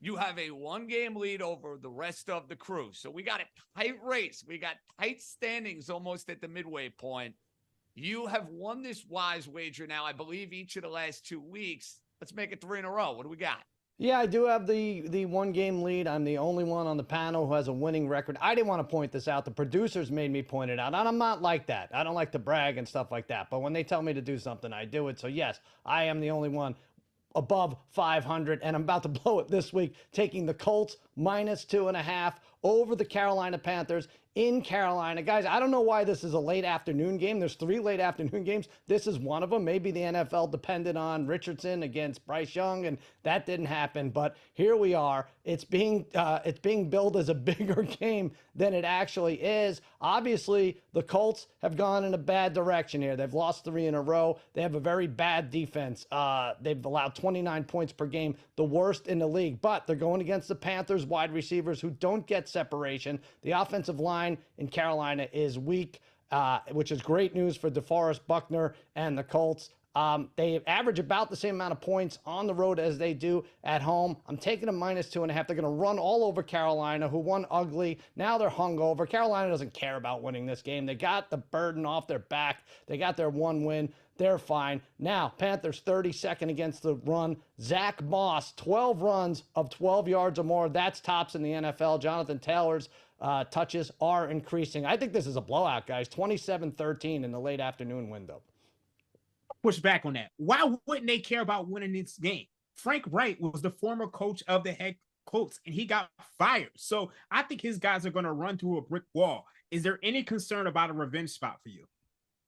You have a one-game lead over the rest of the crew. So we got a tight race. We got tight standings almost at the midway point. You have won this wise wager now, I believe, each of the last 2 weeks. Let's make it 3 in a row. What do we got? Yeah, I do have the one-game lead. I'm the only one on the panel who has a winning record. I didn't want to point this out. The producers made me point it out, and I'm not like that. I don't like to brag and stuff like that. But when they tell me to do something, I do it. So, yes, I am the only one above 500, and I'm about to blow it this week, taking the Colts -2.5 over the Carolina Panthers in Carolina. Guys, I don't know why this is a late afternoon game. There's 3 late afternoon games. This is one of them. Maybe the NFL depended on Richardson against Bryce Young, and that didn't happen. But here we are. It's being billed as a bigger game than it actually is. Obviously, the Colts have gone in a bad direction here. They've lost 3 in a row. They have a very bad defense. They've allowed 29 points per game, the worst in the league. But they're going against the Panthers wide receivers who don't get separation. The offensive line in Carolina is weak, which is great news for DeForest Buckner and the Colts. They average about the same amount of points on the road as they do at home. I'm taking them -2.5. They're going to run all over Carolina, who won ugly. Now they're hungover. Carolina doesn't care about winning this game. They got the burden off their back. They got their one win. They're fine. Now, Panthers 32nd against the run. Zach Moss, 12 runs of 12 yards or more. That's tops in the NFL. Jonathan Taylor's touches are increasing. I think this is a blowout, guys. 27-13 in the late afternoon window. Push back on that. Why wouldn't they care about winning this game? Frank Wright was the former coach of the head Colts, and he got fired. So I think his guys are going to run through a brick wall. Is there any concern about a revenge spot for you?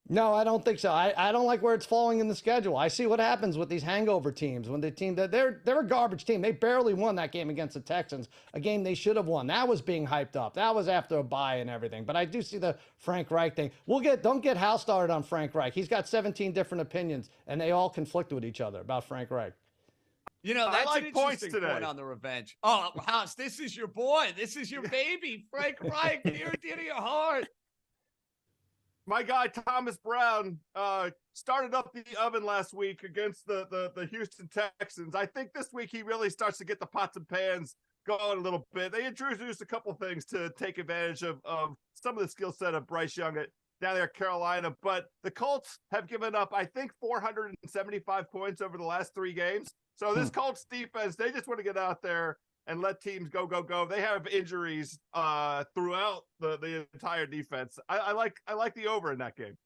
No, I don't think so. I don't like where it's falling in the schedule. I see what happens with these hangover teams when the team that they're a garbage team. They barely won that game against the Texans, a game they should have won. That was being hyped up. That was after a bye and everything. But I do see the Frank Reich thing. Don't get Hal started on Frank Reich. He's got 17 different opinions, and they all conflict with each other about Frank Reich. You know, that's like an points interesting today. point on the revenge. Oh, House, this is your boy. This is your baby, Frank Reich, near to your heart. My guy Thomas Brown started up the oven last week against the Houston Texans. I think this week he really starts to get the pots and pans going a little bit. They introduced a couple things to take advantage of some of the skill set of Bryce Young down there at Carolina. But the Colts have given up, I think, 475 points over the last 3 games. So this Colts defense, they just want to get out there and let teams go. They have injuries throughout the entire defense. I like the over in that game.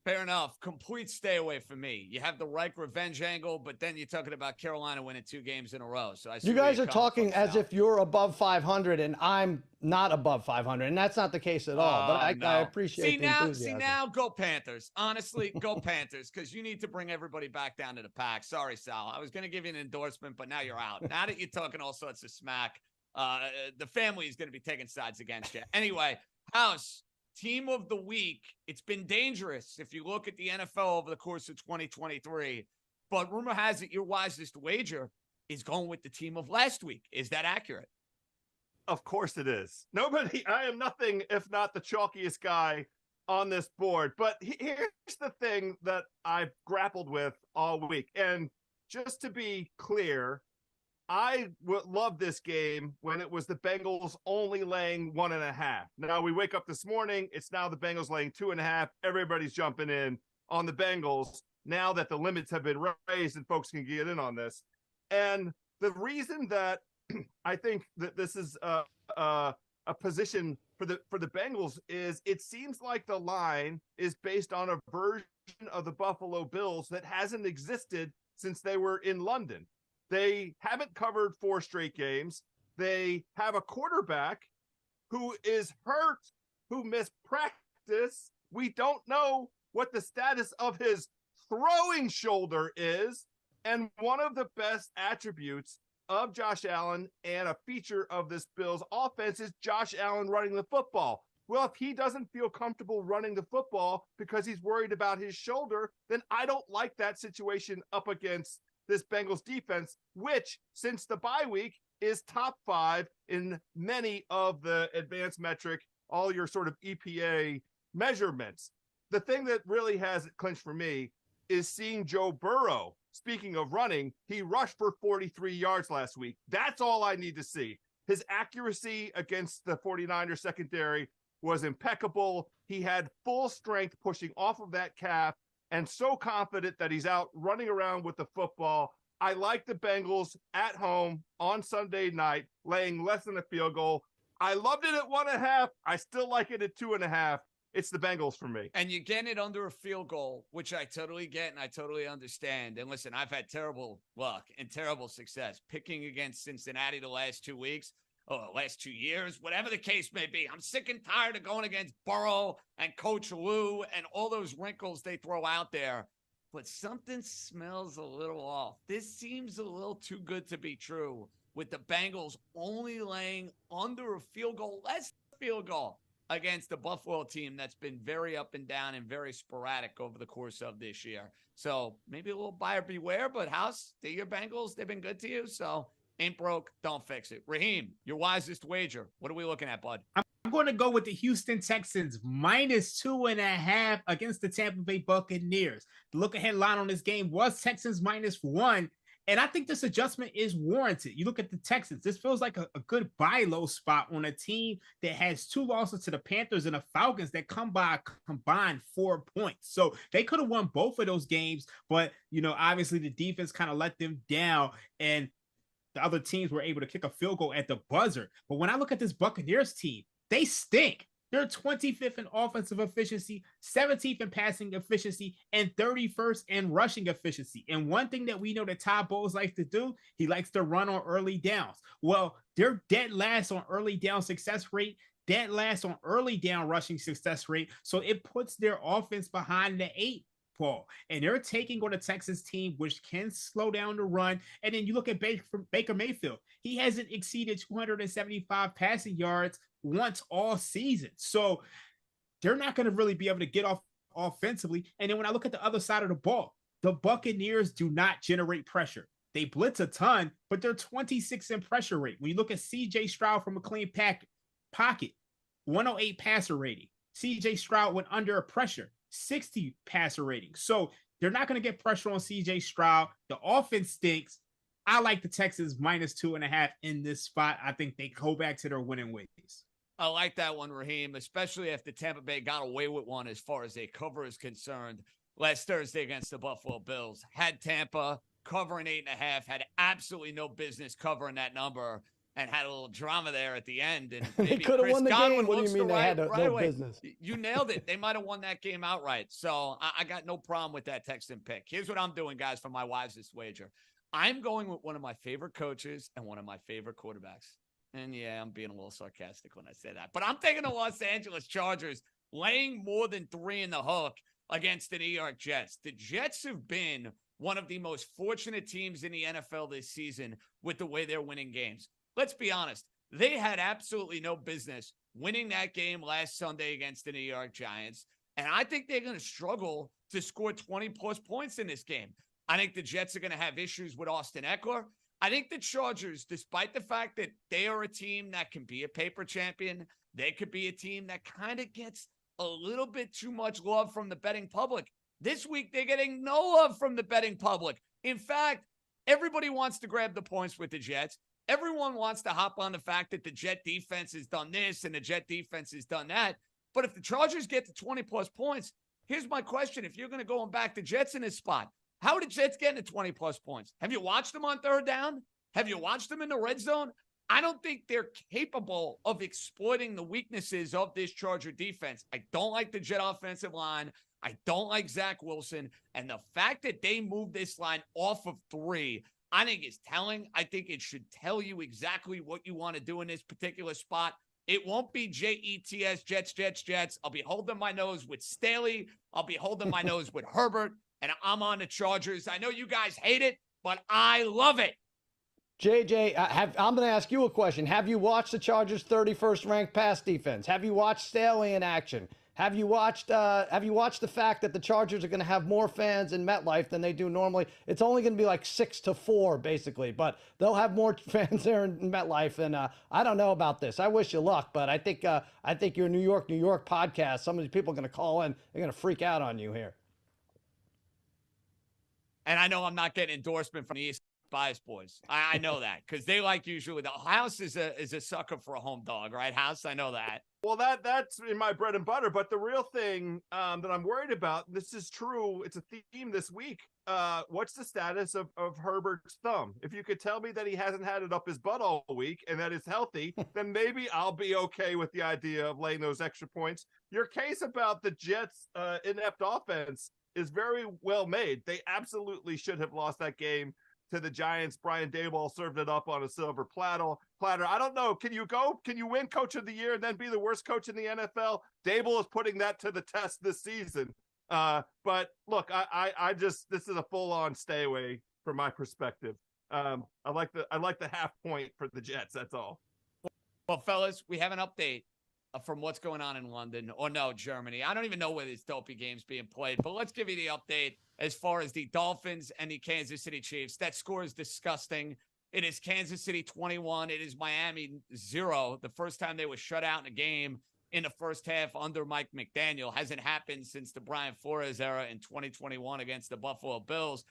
Fair enough. Complete stay away from me. You have the Reich revenge angle, but then you're talking about Carolina winning 2 games in a row. So I see you guys are talking as if you're above 500 and I'm not above 500, and that's not the case at all. But I appreciate the enthusiasm. See now, go Panthers. Honestly, go Panthers, because you need to bring everybody back down to the pack. Sorry, Sal. I was going to give you an endorsement, but now you're out. Now that you're talking all sorts of smack, the family is going to be taking sides against you. Anyway, House. Team of the week. It's been dangerous if you look at the NFL over the course of 2023. But rumor has it your wisest wager is going with the team of last week. Is that accurate? Of course it is. I am nothing if not the chalkiest guy on this board. But here's the thing that I've grappled with all week. And just to be clear, I would love this game when it was the Bengals only laying 1.5. Now we wake up this morning. It's now the Bengals laying 2.5. Everybody's jumping in on the Bengals now that the limits have been raised and folks can get in on this. And the reason that I think that this is a position for the Bengals is it seems like the line is based on a version of the Buffalo Bills that hasn't existed since they were in London. They haven't covered 4 straight games. They have a quarterback who is hurt, who missed practice. We don't know what the status of his throwing shoulder is. And one of the best attributes of Josh Allen and a feature of this Bills offense is Josh Allen running the football. Well, if he doesn't feel comfortable running the football because he's worried about his shoulder, then I don't like that situation up against this Bengals defense, which since the bye week is top 5 in many of the advanced metric, all your sort of EPA measurements. The thing that really has it clinched for me is seeing Joe Burrow speaking of running, he rushed for 43 yards last week. That's all I need to see. His accuracy against the 49ers secondary was impeccable. He had full strength pushing off of that calf and so confident that he's out running around with the football. I like the Bengals at home on Sunday night, laying less than a field goal. I loved it at 1.5. I still like it at 2.5. It's the Bengals for me. And you get it under a field goal, which I totally get and I totally understand. And listen, I've had terrible luck and terrible success picking against Cincinnati the last 2 weeks, or last 2 years, whatever the case may be. I'm sick and tired of going against Burrow and Coach Lou and all those wrinkles they throw out there. But something smells a little off. This seems a little too good to be true, with the Bengals only laying under a field goal, less field goal, against the Buffalo team that's been very up and down and very sporadic over the course of this year. So maybe a little buyer beware, but House, they're your Bengals. They've been good to you. So ain't broke, don't fix it. Raheem, your wisest wager. What are we looking at, bud? I'm going to go with the Houston Texans -2.5 against the Tampa Bay Buccaneers. The look-ahead line on this game was Texans -1. And I think this adjustment is warranted. You look at the Texans, this feels like a good buy low spot on a team that has 2 losses to the Panthers and the Falcons that come by a combined 4 points. So they could have won both of those games, but, obviously the defense kind of let them down and the other teams were able to kick a field goal at the buzzer. But when I look at this Buccaneers team, they stink. They're 25th in offensive efficiency, 17th in passing efficiency, and 31st in rushing efficiency. And one thing that we know that Todd Bowles likes to do, he likes to run on early downs. Well, they're dead last on early down success rate, dead last on early down rushing success rate. So it puts their offense behind the 8 ball. And they're taking on a Texas team which can slow down the run. And then you look at Baker Mayfield. He hasn't exceeded 275 passing yards once all season. So they're not going to really be able to get off offensively. And then when I look at the other side of the ball, the Buccaneers do not generate pressure. They blitz a ton, but they're 26 in pressure rate. When you look at CJ Stroud from a clean pocket, 108 passer rating. CJ Stroud went under pressure, 60 passer rating. So they're not going to get pressure on CJ Stroud. The offense stinks. I like the Texans -2.5 in this spot. I think they go back to their winning ways. I like that one, Raheem, especially if the Tampa Bay got away with one as far as a cover is concerned last Thursday against the Buffalo Bills. Had Tampa covering 8.5, had absolutely no business covering that number, and had a little drama there at the end. And they could have won the game. What do you mean they had no business? You nailed it. They might have won that game outright. So I got no problem with that Texan pick. Here's what I'm doing, guys, for my wisest wager. I'm going with one of my favorite coaches and one of my favorite quarterbacks. And yeah, I'm being a little sarcastic when I say that. But I'm taking the Los Angeles Chargers laying more than 3 in the hook against the New York Jets. The Jets have been one of the most fortunate teams in the NFL this season with the way they're winning games. Let's be honest. They had absolutely no business winning that game last Sunday against the New York Giants. And I think they're going to struggle to score 20-plus points in this game. I think the Jets are going to have issues with Austin Eckler. I think the Chargers, despite the fact that they are a team that can be a paper champion, they could be a team that kind of gets a little bit too much love from the betting public. This week, they're getting no love from the betting public. In fact, everybody wants to grab the points with the Jets. Everyone wants to hop on the fact that the Jet defense has done this and the Jet defense has done that. But if the Chargers get to 20-plus points, here's my question. If you're going to go and back the Jets in this spot, how did Jets get into 20-plus points? Have you watched them on third down? Have you watched them in the red zone? I don't think they're capable of exploiting the weaknesses of this Charger defense. I don't like the Jet offensive line. I don't like Zach Wilson. And the fact that they moved this line off of 3, I think is telling. I think it should tell you exactly what you want to do in this particular spot. It won't be Jets, Jets. I'll be holding my nose with Staley. I'll be holding my nose with Herbert. And I'm on the Chargers. I know you guys hate it, but I love it. JJ, I'm going to ask you a question. Have you watched the Chargers' 31st ranked pass defense? Have you watched Staley in action? Have you watched the fact that the Chargers are going to have more fans in MetLife than they do normally? It's only going to be like 6-4, basically, but they'll have more fans there in MetLife. And I don't know about this. I wish you luck, but I think your New York podcast, some of these people are going to call in. They're going to freak out on you here. And I know I'm not getting endorsement from the East Bias boys. I know that because they like usually the House is a sucker for a home dog, right? House, I know that. Well, that's in my bread and butter. But the real thing that I'm worried about, this is true, it's a theme this week. What's the status of Herbert's thumb? If you could tell me that he hasn't had it up his butt all week and that it's healthy, then maybe I'll be okay with the idea of laying those extra points. Your case about the Jets' inept offense is very well made. They absolutely should have lost that game to the Giants. Brian Daboll served it up on a silver platter. I don't know. Can you win Coach of the Year and then be the worst coach in the NFL? Daboll is putting that to the test this season. But look, I just, this is a full-on stay away from my perspective. I like the half point for the Jets. That's all. Well, fellas, we have an update from what's going on in London, or no, Germany. I don't even know where these dopey games being played, but let's give you the update as far as the Dolphins and the Kansas City Chiefs. That score is disgusting. It is Kansas City 21. It is Miami 0. The first time they were shut out in a game in the first half under Mike McDaniel hasn't happened since the Brian Flores era in 2021 against the Buffalo Bills.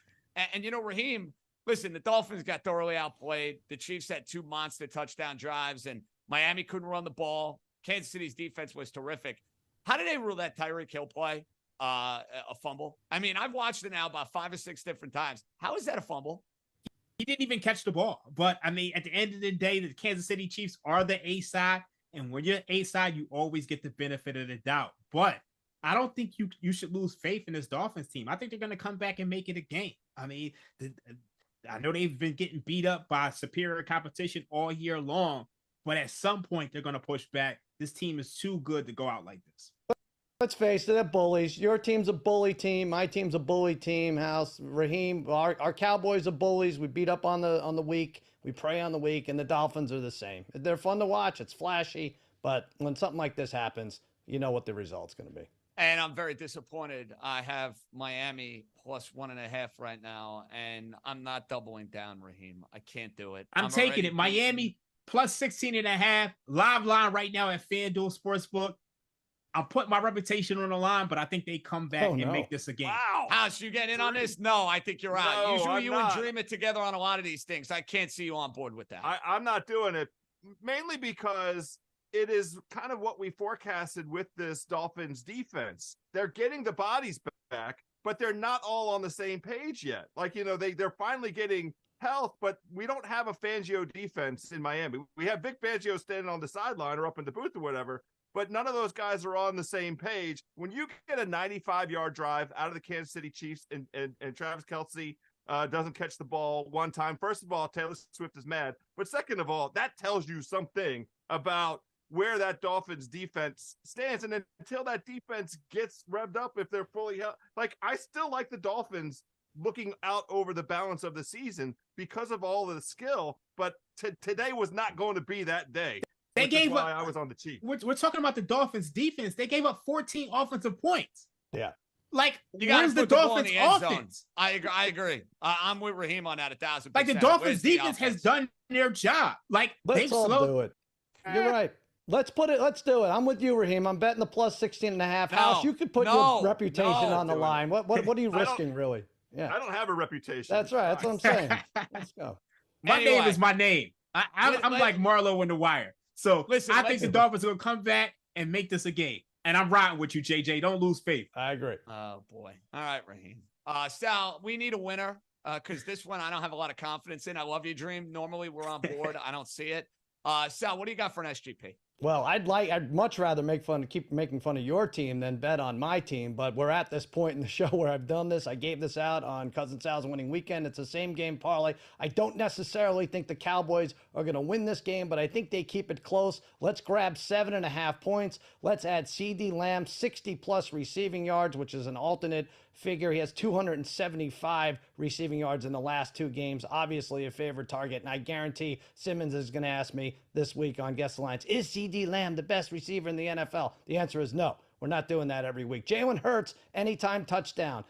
And you know, Raheem, listen, the Dolphins got thoroughly outplayed. The Chiefs had 2 monster touchdown drives, and Miami couldn't run the ball. Kansas City's defense was terrific. How did they rule that Tyreek Hill play a fumble? I mean, I've watched it now about 5 or 6 different times. How is that a fumble? He didn't even catch the ball. But, I mean, at the end of the day, the Kansas City Chiefs are the A side. And when you're A side, you always get the benefit of the doubt. But I don't think you should lose faith in this Dolphins team. I think they're going to come back and make it a game. I mean, I know they've been getting beat up by superior competition all year long. But at some point, they're going to push back. This team is too good to go out like this. Let's face it, they're bullies. Your team's a bully team. My team's a bully team. House, Raheem, our Cowboys are bullies. We beat up on the weak. We prey on the weak, and the Dolphins are the same. They're fun to watch. It's flashy, but when something like this happens, you know what the result's going to be. And I'm very disappointed. I have Miami plus 1.5 right now, and I'm not doubling down, Raheem. I can't do it. I'm taking it. Miami plus 16.5. Live line right now at FanDuel Sportsbook. I'll put my reputation on the line, but I think they come back and make this a game. Wow. House, you get in on this? No, I think you're out. No, Usually I'm you not. and Dream it together on a lot of these things. I can't see you on board with that. I'm not doing it, mainly because it is kind of what we forecasted with this Dolphins defense. They're getting the bodies back, but they're not all on the same page yet. Like, you know, they're finally getting health, but we don't have a Fangio defense in Miami. We have Vic Fangio standing on the sideline or up in the booth or whatever, but none of those guys are on the same page. When you get a 95-yard drive out of the Kansas City Chiefs and Travis Kelce doesn't catch the ball one time, first of all, Taylor Swift is mad. But second of all, that tells you something about where that Dolphins defense stands. And until that defense gets revved up, if they're fully healthy, like, I still like the Dolphins looking out over the balance of the season because of all of the skill. But today was not going to be that day. They gave up. I was on the Chiefs. We're talking about the Dolphins defense. They gave up 14 offensive points. Yeah. Like, You got where's to the put the ball in Dolphins the end offense? zone. I agree. I'm with Raheem on that 1,000%. Like, the Dolphins Where's defense the has done their job. Like, Let's they've all slowed. do it. You're right. Let's do it. I'm with you, Raheem. I'm betting the plus 16.5. House, you could put your reputation on the line. What are you risking, really? Yeah. I don't have a reputation. That's right. That's what I'm saying. Let's go. My name is my name. I'm like Marlo in The Wire. So I think the Dolphins are going to come back and make this a game. And I'm riding with you, JJ. Don't lose faith. I agree. Oh, boy. All right, Raheem. Sal, we need a winner because this one I don't have a lot of confidence in. I love you, Dream. Normally we're on board. I don't see it. Sal, what do you got for an SGP? Well, I'd much rather keep making fun of your team than bet on my team. But we're at this point in the show where I've done this. I gave this out on Cousin Sal's winning weekend. It's a same game parlay. I don't necessarily think the Cowboys are going to win this game, but I think they keep it close. Let's grab 7.5 points. Let's add CD Lamb 60+ receiving yards, which is an alternate figure. He has 275 receiving yards in the last 2 games. Obviously a favorite target, and I guarantee Simmons is going to ask me this week on Guess the Lines, is CD Lamb the best receiver in the NFL? The answer is no. We're not doing that every week. Jalen Hurts, anytime touchdown.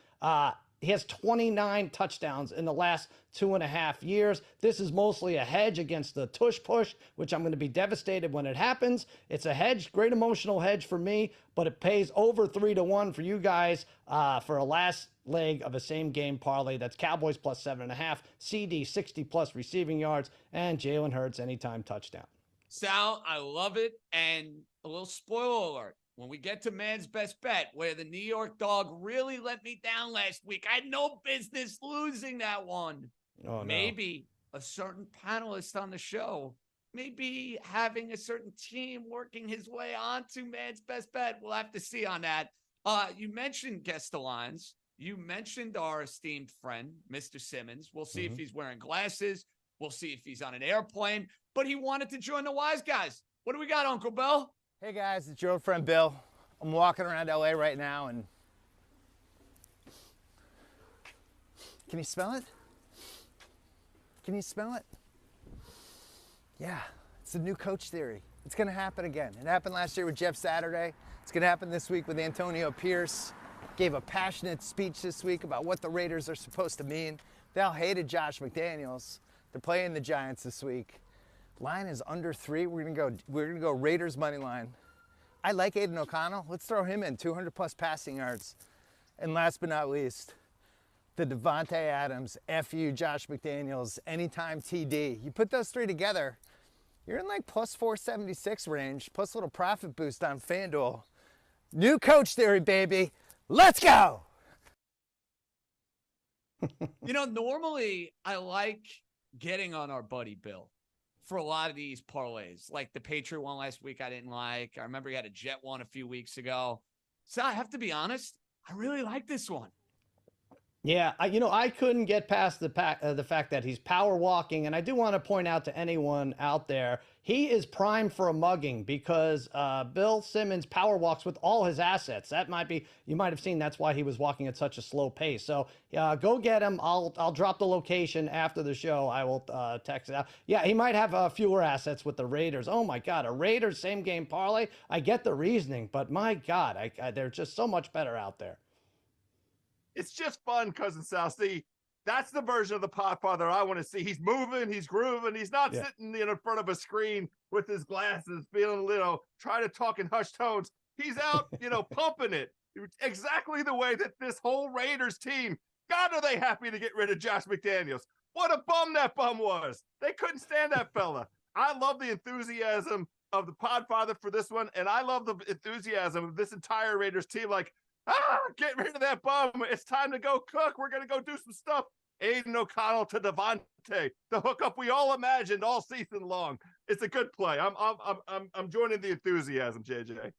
He has 29 touchdowns in the last 2.5 years. This is mostly a hedge against the tush push, which I'm going to be devastated when it happens. It's a hedge, great emotional hedge for me, but it pays over 3-1 for you guys for a last leg of a same game parlay. That's Cowboys plus 7.5, CD 60 plus receiving yards, and Jalen Hurts anytime touchdown. Sal, I love it. And a little spoiler alert. When we get to man's best bet, where the New York dog really let me down last week, I had no business losing that one. Oh, no. Maybe a certain panelist on the show, maybe having a certain team working his way onto man's best bet. We'll have to see on that. You mentioned guest lines. You mentioned our esteemed friend, Mr. Simmons. We'll see if he's wearing glasses. We'll see if he's on an airplane. But he wanted to join the Wise Guys. What do we got, Uncle Bill? Hey guys, it's your old friend Bill. I'm walking around LA right now and can you smell it? Can you smell it? Yeah, it's a new coach theory. It's gonna happen again. It happened last year with Jeff Saturday. It's gonna happen this week with Antonio Pierce. Gave a passionate speech this week about what the Raiders are supposed to mean. They all hated Josh McDaniels. They're playing the Giants this week. Line is under 3. We're gonna go Raiders money line. I like Aiden O'Connell. Let's throw him in 200 plus passing yards. And last but not least, the Devontae Adams, FU, Josh McDaniels, anytime TD. You put those 3 together, you're in like plus 476 range, plus a little profit boost on FanDuel. New coach theory, baby. Let's go. Normally I like getting on our buddy Bill for a lot of these parlays, like the Patriot one last week I didn't like. I remember he had a Jet one a few weeks ago. So I have to be honest, I really like this one. Yeah, I couldn't get past the fact that he's power walking, and I do want to point out to anyone out there, he is primed for a mugging because Bill Simmons power walks with all his assets. You might have seen that's why he was walking at such a slow pace. So go get him. I'll drop the location after the show. I will text it out. Yeah, he might have fewer assets with the Raiders. Oh my God, a Raiders same game parlay. I get the reasoning, but my God, they're just so much better out there. It's just fun, Cousin Sal. See, that's the version of the Podfather I want to see. He's moving, he's grooving. He's not sitting in front of a screen with his glasses, feeling, trying to talk in hushed tones. He's out, pumping it exactly the way that this whole Raiders team. God, are they happy to get rid of Josh McDaniels? What a bum that bum was. They couldn't stand that fella. I love the enthusiasm of the Podfather for this one, and I love the enthusiasm of this entire Raiders team. Like, get rid of that bum. It's time to go cook. We're going to go do some stuff. Aiden O'Connell to Devontae, the hookup we all imagined all season long. It's a good play. I'm joining the enthusiasm, JJ.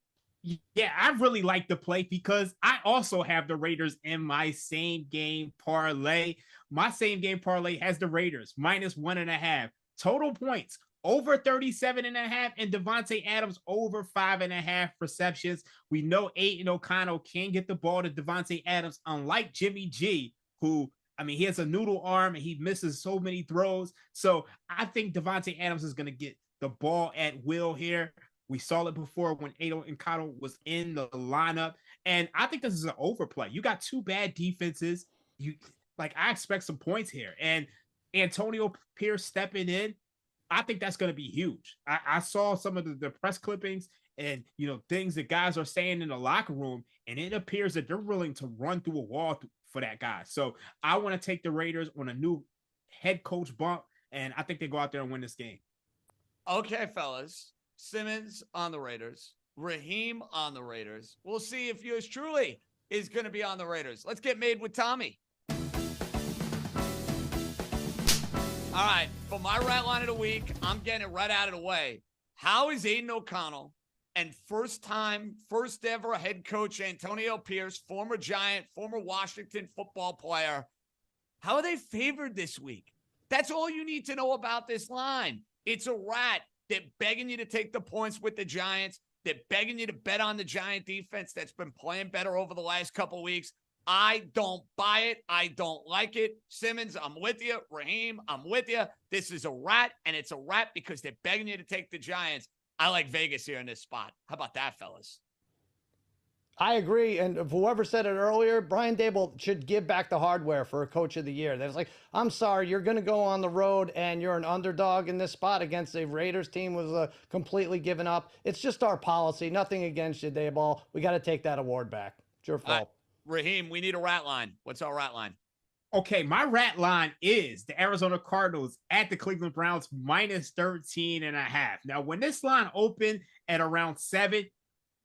Yeah, I really like the play because I also have the Raiders in my same game parlay. My same game parlay has the Raiders minus 1.5 total points. Over 37.5, and Devontae Adams over 5.5 receptions. We know Aiden O'Connell can get the ball to Devontae Adams, unlike Jimmy G, who, he has a noodle arm and he misses so many throws. So I think Devontae Adams is going to get the ball at will here. We saw it before when Aiden O'Connell was in the lineup. And I think this is an overplay. You got 2 bad defenses. I expect some points here. And Antonio Pierce stepping in, I think that's going to be huge. I saw some of the press clippings and, things that guys are saying in the locker room, and it appears that they're willing to run through a wall for that guy. So I want to take the Raiders on a new head coach bump, and I think they go out there and win this game. Okay, fellas. Simmons on the Raiders. Raheem on the Raiders. We'll see if yours truly is going to be on the Raiders. Let's get made with Tommy. All right, for my rat line of the week, I'm getting it right out of the way. How is Aiden O'Connell and first ever head coach Antonio Pierce, former Giant, former Washington football player, how are they favored this week? That's all you need to know about this line. It's a rat. They're begging you to take the points with the Giants. They're begging you to bet on the Giant defense that's been playing better over the last couple of weeks. I don't buy it. I don't like it. Simmons, I'm with you. Raheem, I'm with you. This is a rat, and it's a rat because they're begging you to take the Giants. I like Vegas here in this spot. How about that, fellas? I agree. And whoever said it earlier, Brian Dable should give back the hardware for a coach of the year. That's like, I'm sorry, you're going to go on the road and you're an underdog in this spot against a Raiders team was completely given up. It's just our policy. Nothing against you, Dayball. We got to take that award back. It's your fault. Raheem, we need a rat line. What's our rat line? Okay, my rat line is the Arizona Cardinals at the Cleveland Browns minus 13.5. Now, when this line opened at around 7,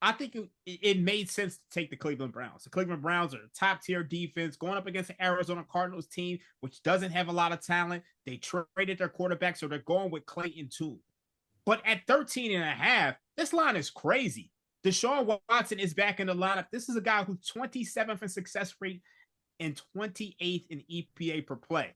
I think it made sense to take the Cleveland Browns. The Cleveland Browns are a top-tier defense going up against the Arizona Cardinals team, which doesn't have a lot of talent. They traded their quarterback, so they're going with Clayton Tune. But at 13.5, this line is crazy. Deshaun Watson is back in the lineup. This is a guy who's 27th in success rate and 28th in EPA per play.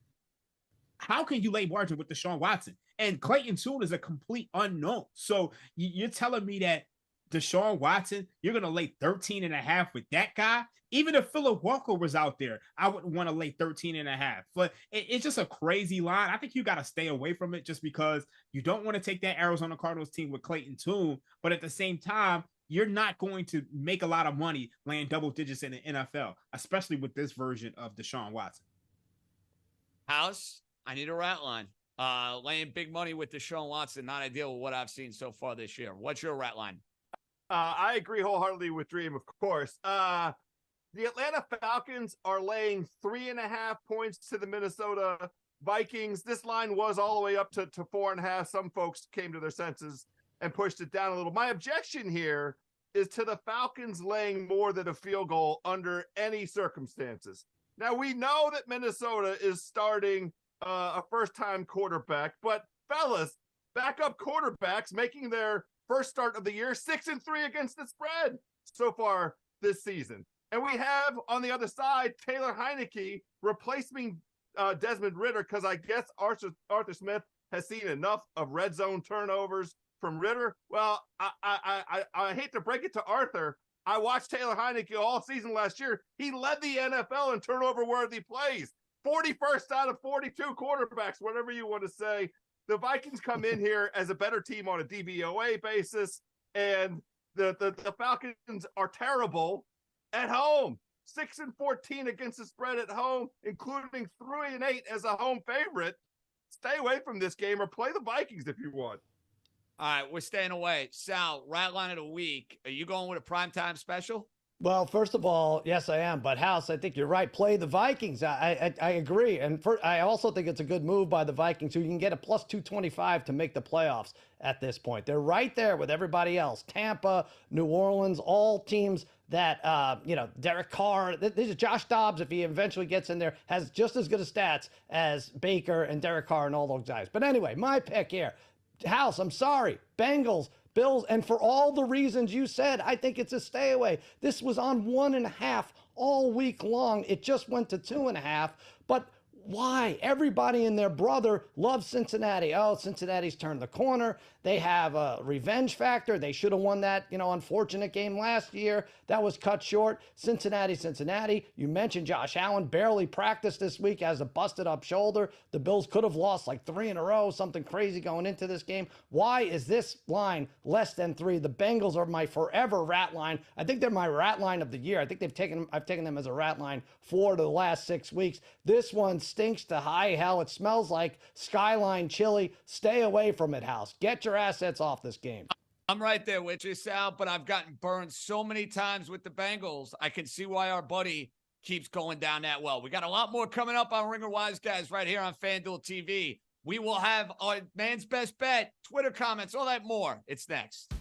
How can you lay margin with Deshaun Watson? And Clayton Tune is a complete unknown. So you're telling me that Deshaun Watson, you're going to lay 13.5 with that guy? Even if Phillip Walker was out there, I wouldn't want to lay 13.5. But it's just a crazy line. I think you got to stay away from it just because you don't want to take that Arizona Cardinals team with Clayton Tune. But at the same time, you're not going to make a lot of money laying double digits in the NFL, especially with this version of Deshaun Watson. House, I need a rat line. Laying big money with Deshaun Watson, not ideal with what I've seen so far this year. What's your rat line? I agree wholeheartedly with Dream, of course. The Atlanta Falcons are laying 3.5 points to the Minnesota Vikings. This line was all the way up to 4.5. Some folks came to their senses and pushed it down a little. My objection here is to the Falcons laying more than a field goal under any circumstances. Now, we know that Minnesota is starting a first-time quarterback, but fellas, backup quarterbacks making their first start of the year, 6-3 against the spread so far this season. And we have on the other side, Taylor Heineke replacing Desmond Ridder, because I guess Arthur Smith has seen enough of red zone turnovers from Ridder. Well, I hate to break it to Arthur. I watched Taylor Heineke all season last year. He led the NFL in turnover-worthy plays. 41st out of 42 quarterbacks, whatever you want to say. The Vikings come in here as a better team on a DVOA basis, and the Falcons are terrible at home. 6-14 against the spread at home, including 3-8 as a home favorite. Stay away from this game or play the Vikings if you want. All right, we're staying away. Sal, rat line of the week. Are you going with a primetime special? Well, first of all, yes, I am. But House, I think you're right. Play the Vikings. I agree. And I also think it's a good move by the Vikings, who you can get a plus 225 to make the playoffs at this point. They're right there with everybody else. Tampa, New Orleans, all teams that, Derek Carr. This is Josh Dobbs, if he eventually gets in there, has just as good of stats as Baker and Derek Carr and all those guys. But anyway, my pick here. House, I'm sorry. Bengals, Bills, and for all the reasons you said, I think it's a stay away. This was on 1.5 all week long. It just went to 2.5. But why? Everybody and their brother loves Cincinnati. Oh, Cincinnati's turned the corner. They have a revenge factor. They should have won that, unfortunate game last year. That was cut short. Cincinnati. You mentioned Josh Allen barely practiced this week, has a busted up shoulder. The Bills could have lost like 3 in a row, something crazy going into this game. Why is this line less than 3? The Bengals are my forever rat line. I think they're my rat line of the year. I think I've taken them as a rat line 4 to the last 6 weeks. This one stinks to high hell. It smells like Skyline chili. Stay away from it, House. Get your assets off this game. I'm right there with you, Sal, but I've gotten burned so many times with the Bengals. I can see why our buddy keeps going down that well. We got a lot more coming up on Ringer Wise Guys right here on FanDuel TV. We will have our man's best bet, Twitter comments, all that more. It's next.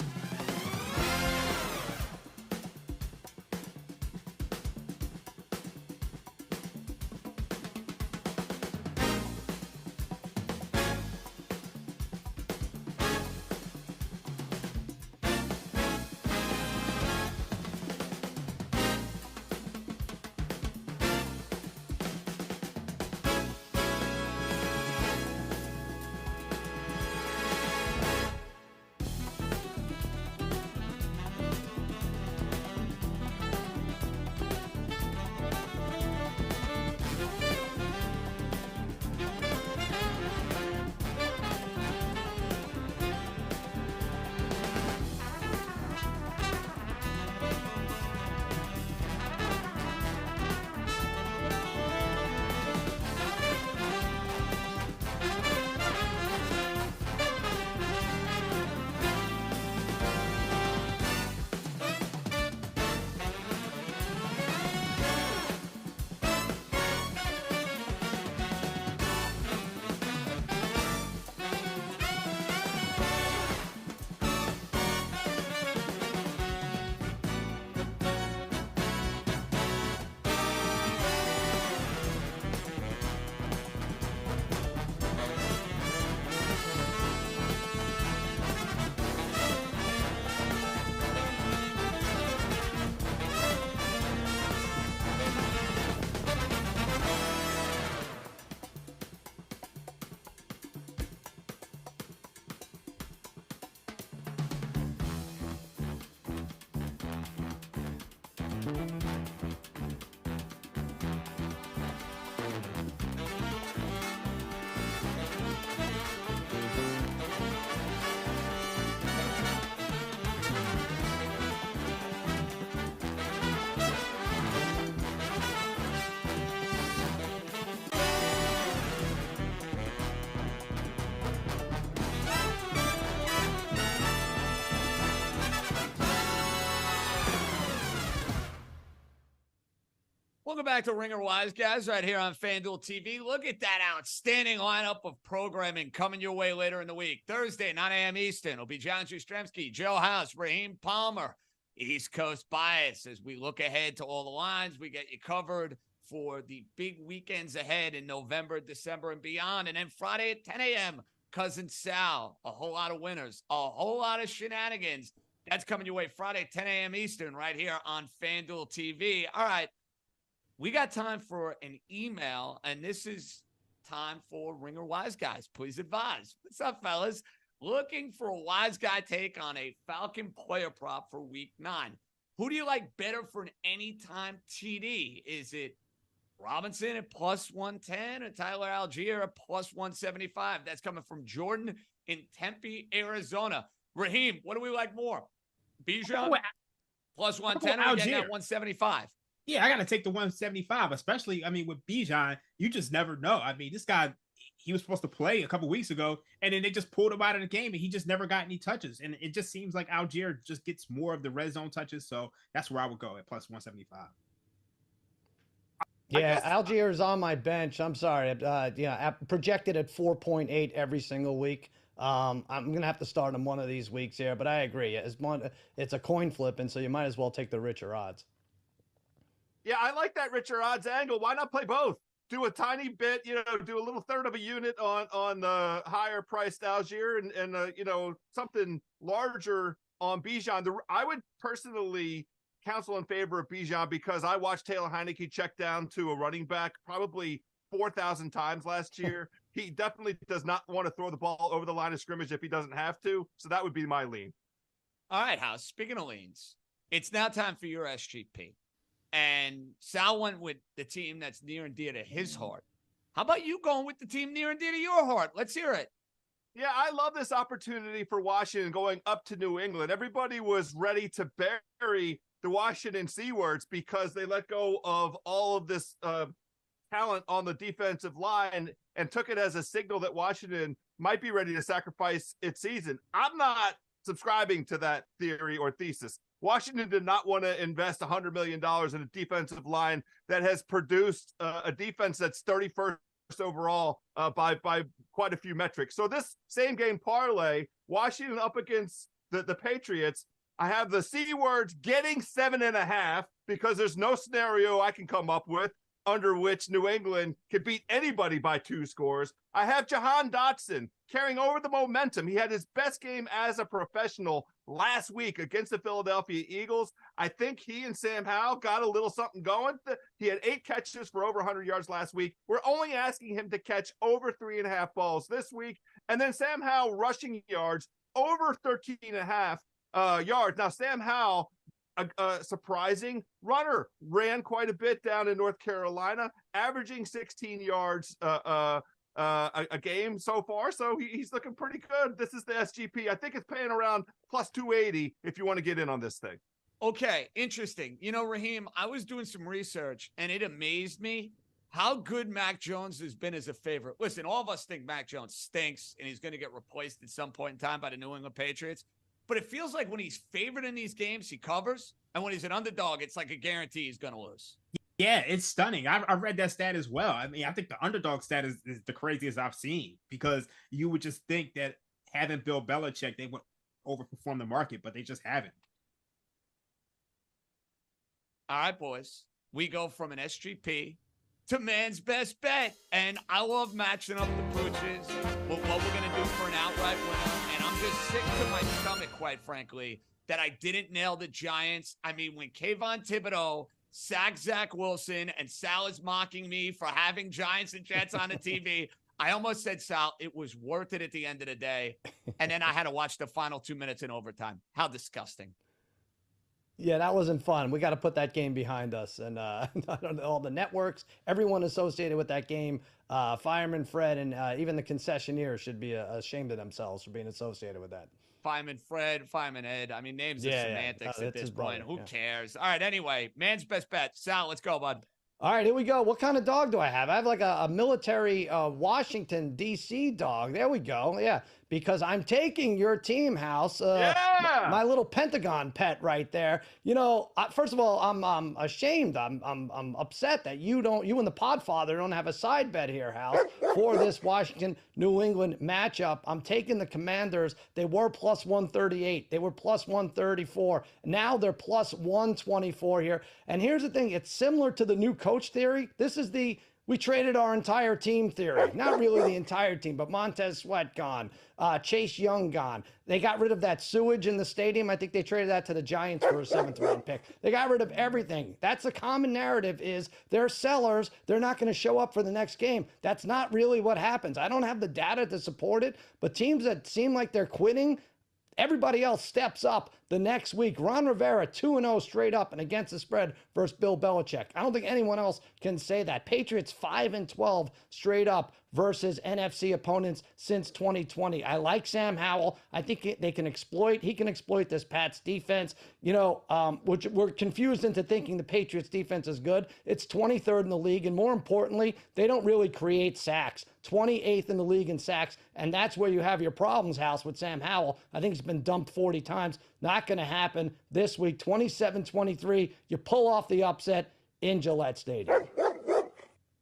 Welcome back to Ringer Wise Guys right here on FanDuel TV. Look at that outstanding lineup of programming coming your way later in the week. Thursday, 9 a.m. Eastern, will be John Jastremski, Joe House, Raheem Palmer, East Coast Bias. As we look ahead to all the lines, we get you covered for the big weekends ahead in November, December, and beyond. And then Friday at 10 a.m., Cousin Sal, a whole lot of winners, a whole lot of shenanigans. That's coming your way Friday, 10 a.m. Eastern, right here on FanDuel TV. All right. We got time for an email, and this is time for Ringer Wise Guys. Please advise. What's up, fellas? Looking for a wise guy take on a Falcon player prop for week 9. Who do you like better for an anytime TD? Is it Robinson at plus 110 or Tyler Algier at plus 175? That's coming from Jordan in Tempe, Arizona. Raheem, what do we like more? Bijan plus 110 or getting that 175? Yeah, I got to take the 175, especially, I mean, with Bijan, you just never know. I mean, this guy, he was supposed to play a couple weeks ago, and then they just pulled him out of the game, and he just never got any touches. And it just seems like Algier just gets more of the red zone touches, so that's where I would go at plus 175. Yeah, Algier is on my bench. I'm sorry. Projected at 4.8 every single week. I'm going to have to start him one of these weeks here, but I agree. It's a coin flip, and so you might as well take the richer odds. Yeah, I like that richer odds angle. Why not play both? Do a tiny bit, do a little third of a unit on the higher priced Algier and something larger on Bijan. I would personally counsel in favor of Bijan because I watched Taylor Heineke check down to a running back probably 4,000 times last year. He definitely does not want to throw the ball over the line of scrimmage if he doesn't have to. So that would be my lean. All right, House. Speaking of leans, it's now time for your SGP. And Sal went with the team that's near and dear to his heart. How about you going with the team near and dear to your heart? Let's hear it. Yeah, I love this opportunity for Washington going up to New England. Everybody was ready to bury the Washington C-words because they let go of all of this talent on the defensive line and took it as a signal that Washington might be ready to sacrifice its season. I'm not subscribing to that theory or thesis. Washington did not want to invest $100 million in a defensive line that has produced a defense that's 31st overall by quite a few metrics. So this same game parlay, Washington up against the Patriots, I have the C words getting 7.5 because there's no scenario I can come up with under which New England could beat anybody by 2 scores. I have Jahan Dotson carrying over the momentum. He had his best game as a professional last week against the Philadelphia Eagles. I think he and Sam Howell got a little something going. He had 8 catches for over 100 yards last week. We're only asking him to catch over 3.5 balls this week. And then Sam Howell rushing yards over 13.5 yards. Now, Sam Howell, a surprising runner, ran quite a bit down in North Carolina, averaging 16 yards a game so far. So he's looking pretty good. This is the SGP. I think it's paying around plus 280 if you want to get in on this thing. Okay, interesting. Raheem, I was doing some research, and it amazed me how good Mac Jones has been as a favorite. Listen, all of us think Mac Jones stinks, and he's going to get replaced at some point in time by the New England Patriots. But it feels like when he's favored in these games, he covers. And when he's an underdog, it's like a guarantee he's going to lose. Yeah, it's stunning. I read that stat as well. I mean, I think the underdog stat is the craziest I've seen because you would just think that having Bill Belichick, they would overperform the market, but they just haven't. All right, boys. We go from an SGP to man's best bet. And I love matching up the pooches with what we're going to do for an outright winner. And I'm just sick to my stomach, quite frankly, that I didn't nail the Giants. I mean, when Kayvon Thibodeau sacked Zach Wilson and Sal is mocking me for having Giants and Jets on the TV, I almost said, Sal, it was worth it at the end of the day. And then I had to watch the final 2 minutes in overtime. How disgusting. Yeah, that wasn't fun. We got to put that game behind us. And all the networks, everyone associated with that game, Fireman Fred and even the concessionaires should be ashamed of themselves for being associated with that. Fireman Fred, Fireman Ed. I mean, names are semantics at this point. Who cares? All right, anyway, man's best bet. Sal, let's go, bud. All right, here we go. What kind of dog do I have? I have like a military Washington, D.C. dog. There we go. Yeah, because I'm taking your team, House. My little Pentagon pet right there. You know, first of all, I'm ashamed. I'm upset that you and the Podfather don't have a side bet here, House, for this Washington New England matchup. I'm taking the Commanders. They were plus 138. They were plus 134. Now they're plus 124 here. And here's the thing. It's similar to the new coach theory. This is we traded our entire team theory. Not really the entire team, but Montez Sweat gone. Chase Young gone. They got rid of that sewage in the stadium. I think they traded that to the Giants for a 7th-round pick. They got rid of everything. That's a common narrative is they're sellers. They're not going to show up for the next game. That's not really what happens. I don't have the data to support it, but teams that seem like they're quitting, everybody else steps up the next week. Ron Rivera, 2-0 straight up and against the spread versus Bill Belichick. I don't think anyone else can say that. Patriots 5-12 straight up versus NFC opponents since 2020. I like Sam Howell. I think he can exploit this Pats defense. You know, which we're confused into thinking the Patriots defense is good. It's 23rd in the league, and more importantly, they don't really create sacks. 28th in the league in sacks, and that's where you have your problems, House, with Sam Howell. I think he's been dumped 40 times. Not going to happen this week. 27-23, you pull off the upset in Gillette Stadium.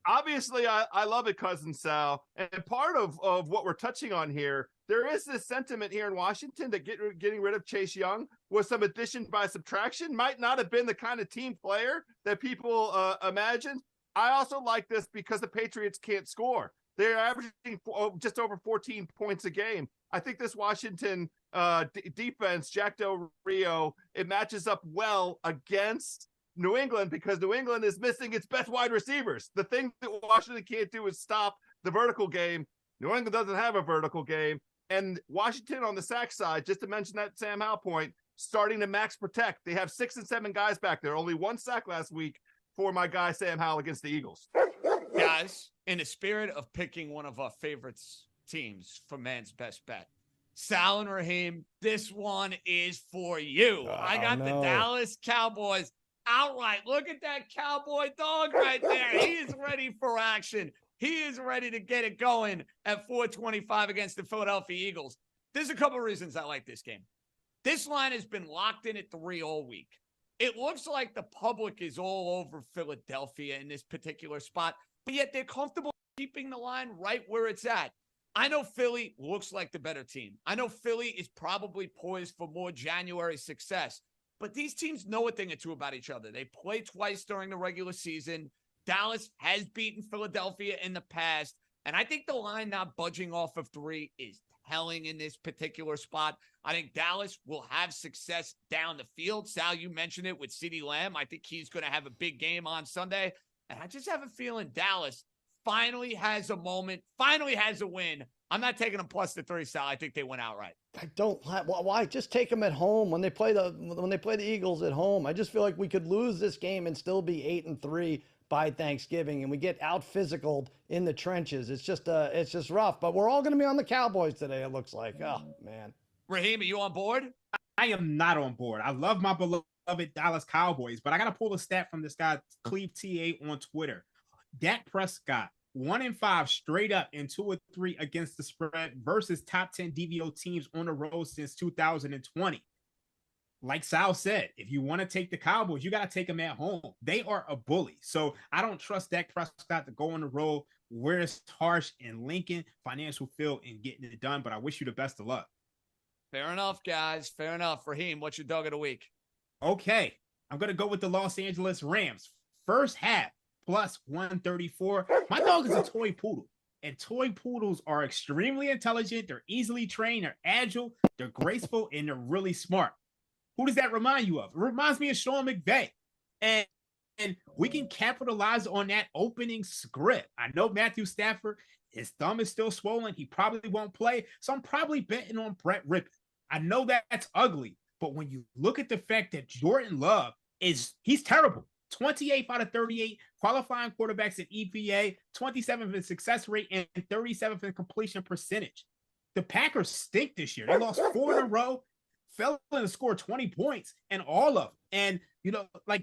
Obviously, I love it, Cousin Sal. And part of what we're touching on here, there is this sentiment here in Washington that getting rid of Chase Young was some addition by subtraction, might not have been the kind of team player that people imagined. I also like this because the Patriots can't score. They're averaging just over 14 points a game. I think this Washington defense, Jack Del Rio, it matches up well against New England because New England is missing its best wide receivers. The thing that Washington can't do is stop the vertical game. New England doesn't have a vertical game. And Washington on the sack side, just to mention that Sam Howell point, starting to max protect. They have 6 and 7 guys back there. Only 1 sack last week for my guy Sam Howell against the Eagles. Guys, in the spirit of picking one of our favorites teams for man's best bet, Sal and Raheem, this one is for you. I got the Dallas Cowboys outright. Look at that Cowboy dog right there. He is ready for action. He is ready to get it going at 425 against the Philadelphia Eagles. There's a couple of reasons I like this game. This line has been locked in at 3 all week. It looks like the public is all over Philadelphia in this particular spot, but yet they're comfortable keeping the line right where it's at. I know Philly looks like the better team. I know Philly is probably poised for more January success, but these teams know a thing or two about each other. They play twice during the regular season. Dallas has beaten Philadelphia in the past, and I think the line not budging off of 3 is telling in this particular spot. I think Dallas will have success down the field. Sal, you mentioned it with CeeDee Lamb. I think he's going to have a big game on Sunday, and I just have a feeling Dallas finally has a moment, finally has a win. I'm not taking them plus the 3, Sal. I think they win outright. I don't. Why just take them at home when they play the Eagles at home? I just feel like we could lose this game and still be 8-3 by Thanksgiving, and we get out physicaled in the trenches. It's just rough. But we're all going to be on the Cowboys today. It looks like. Oh man. Raheem, are you on board? I am not on board. I love my beloved Dallas Cowboys, but I got to pull a stat from this guy, Cleve T8 on Twitter. Dak Prescott, 1-5 straight up and 2-3 against the spread versus top 10 DVO teams on the road since 2020. Like Sal said, if you want to take the Cowboys, you got to take them at home. They are a bully. So I don't trust Dak Prescott to go on the road where it's harsh in Lincoln, Financial Field, and getting it done. But I wish you the best of luck. Fair enough, guys. Fair enough. Raheem, what's your dog of the week? Okay. I'm going to go with the Los Angeles Rams. First half, plus 134. My dog is a toy poodle. And toy poodles are extremely intelligent. They're easily trained. They're agile. They're graceful. And they're really smart. Who does that remind you of? It reminds me of Sean McVay. And we can capitalize on that opening script. I know Matthew Stafford, his thumb is still swollen. He probably won't play. So I'm probably betting on Brett Rippon. I know that's ugly, But when you look at the fact that Jordan Love he's terrible. 28th out of 38 qualifying quarterbacks in EPA, 27th in success rate, and 37th in completion percentage. The Packers stink this year. They lost 4 in a row, fell in and scored 20 points, and all of them. And,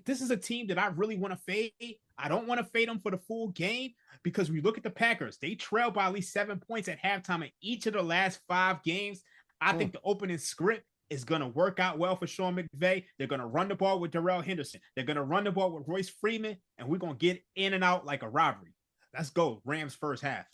this is a team that I really want to fade. I don't want to fade them for the full game because we look at the Packers. They trail by at least 7 points at halftime in each of the last 5 games. I think the opening script is going to work out well for Sean McVay. They're going to run the ball with Darrell Henderson. They're going to run the ball with Royce Freeman, and we're going to get in and out like a robbery. Let's go, Rams first half.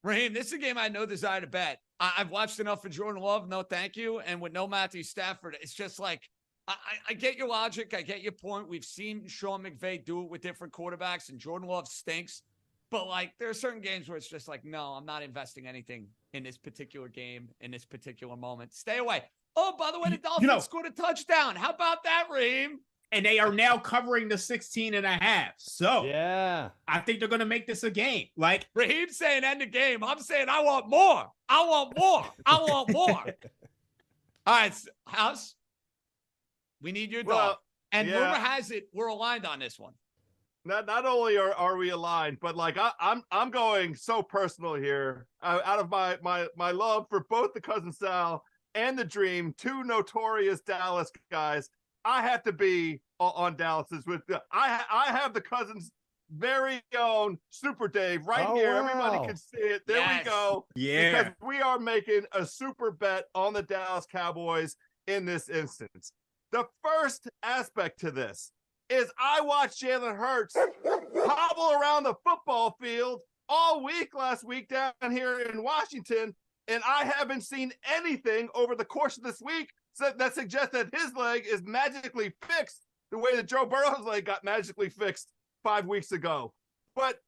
Raheem, this is a game I no desire to bet. I've watched enough for Jordan Love. No, thank you. And with no Matthew Stafford, it's just like, I get your logic. I get your point. We've seen Sean McVay do it with different quarterbacks, and Jordan Love stinks. But, there are certain games where it's just like, no, I'm not investing anything in this particular game, in this particular moment. Stay away. Oh, by the way, the Dolphins scored a touchdown. How about that, Raheem? And they are now covering the 16.5. So, yeah, I think they're going to make this a game. Raheem's saying end the game. I'm saying I want more. I want more. I want more. All right, House, we need your dog. And rumor has it we're aligned on this one. Not only are we aligned, but I'm going so personal here. Out of my love for both the Cousin Sal and the Dream, 2 notorious Dallas guys, I have to be on Dallas's with. I have the Cousins' very own Super Dave right here. Wow. Everybody can see it. There we go. Yeah, because we are making a super bet on the Dallas Cowboys in this instance. The first aspect to this is I watched Jalen Hurts hobble around the football field all week last week down here in Washington, and I haven't seen anything over the course of this week that suggests that his leg is magically fixed the way that Joe Burrow's leg got magically fixed 5 weeks ago. But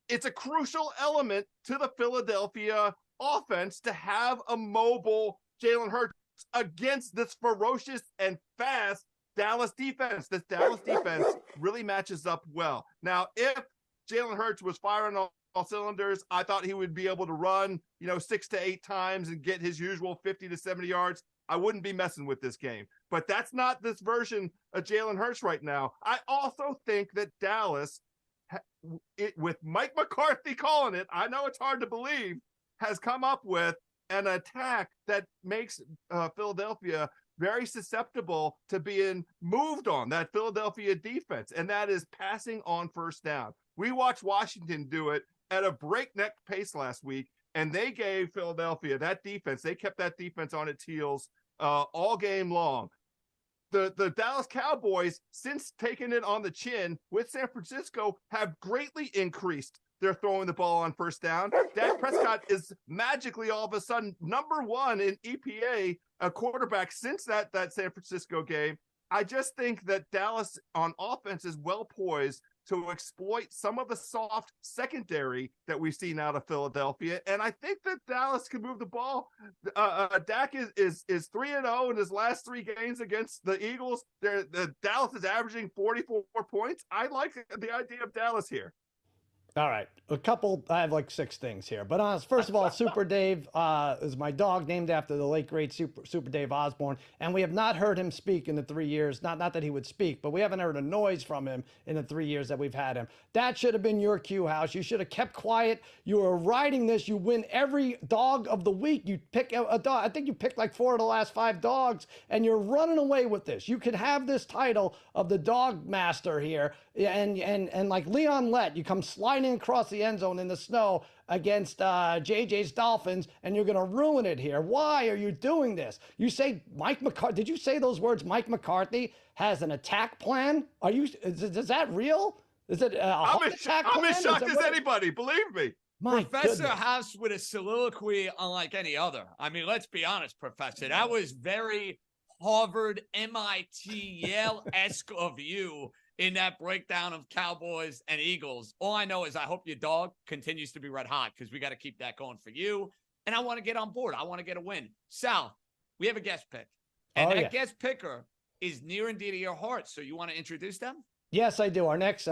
it's a crucial element to the Philadelphia offense to have a mobile Jalen Hurts against this ferocious and fast Dallas defense. This Dallas defense really matches up well. Now, if Jalen Hurts was firing all cylinders, I thought he would be able to run, 6 to 8 times and get his usual 50 to 70 yards. I wouldn't be messing with this game. But that's not this version of Jalen Hurts right now. I also think that Dallas, with Mike McCarthy calling it, I know it's hard to believe, has come up with an attack that makes Philadelphia very susceptible to being moved on, that Philadelphia defense, and that is passing on first down. We watched Washington do it at a breakneck pace last week, and they gave Philadelphia that defense. They kept that defense on its heels all game long. The Dallas Cowboys, since taking it on the chin with San Francisco, have greatly increased their throwing the ball on first down. Dak Prescott is magically all of a sudden number 1 in EPA, a quarterback since that San Francisco game. I just think that Dallas on offense is well poised to exploit some of the soft secondary that we've seen out of Philadelphia. And I think that Dallas can move the ball. Dak is 3-0 in his last 3 games against the Eagles. Dallas is averaging 44 points. I like the idea of Dallas here. All right. I have 6 things here. But first of all, Super Dave is my dog, named after the late, great Super Dave Osborne. And we have not heard him speak in the 3 years. Not that he would speak, but we haven't heard a noise from him in the 3 years that we've had him. That should have been your cue, House. You should have kept quiet. You were riding this. You win every dog of the week. You pick a dog. I think you picked 4 of the last 5 dogs, and you're running away with this. You could have this title of the dog master here. And like Leon Lett, you come sliding across the end zone in the snow against JJ's Dolphins, and you're going to ruin it here. Why are you doing this? You say Mike McCarthy. Did you say those words? Mike McCarthy has an attack plan? Is that real? Is it I'm as shocked as anybody, believe me. Professor House with a soliloquy unlike any other. I mean, let's be honest, Professor. That was very Harvard, MIT, Yale-esque of you in that breakdown of Cowboys and Eagles. All I know is I hope your dog continues to be red hot because we got to keep that going for you. And I want to get on board. I want to get a win. Sal, we have a guest pick. And guest picker is near and dear to your heart. So you want to introduce them? Yes, I do. Our next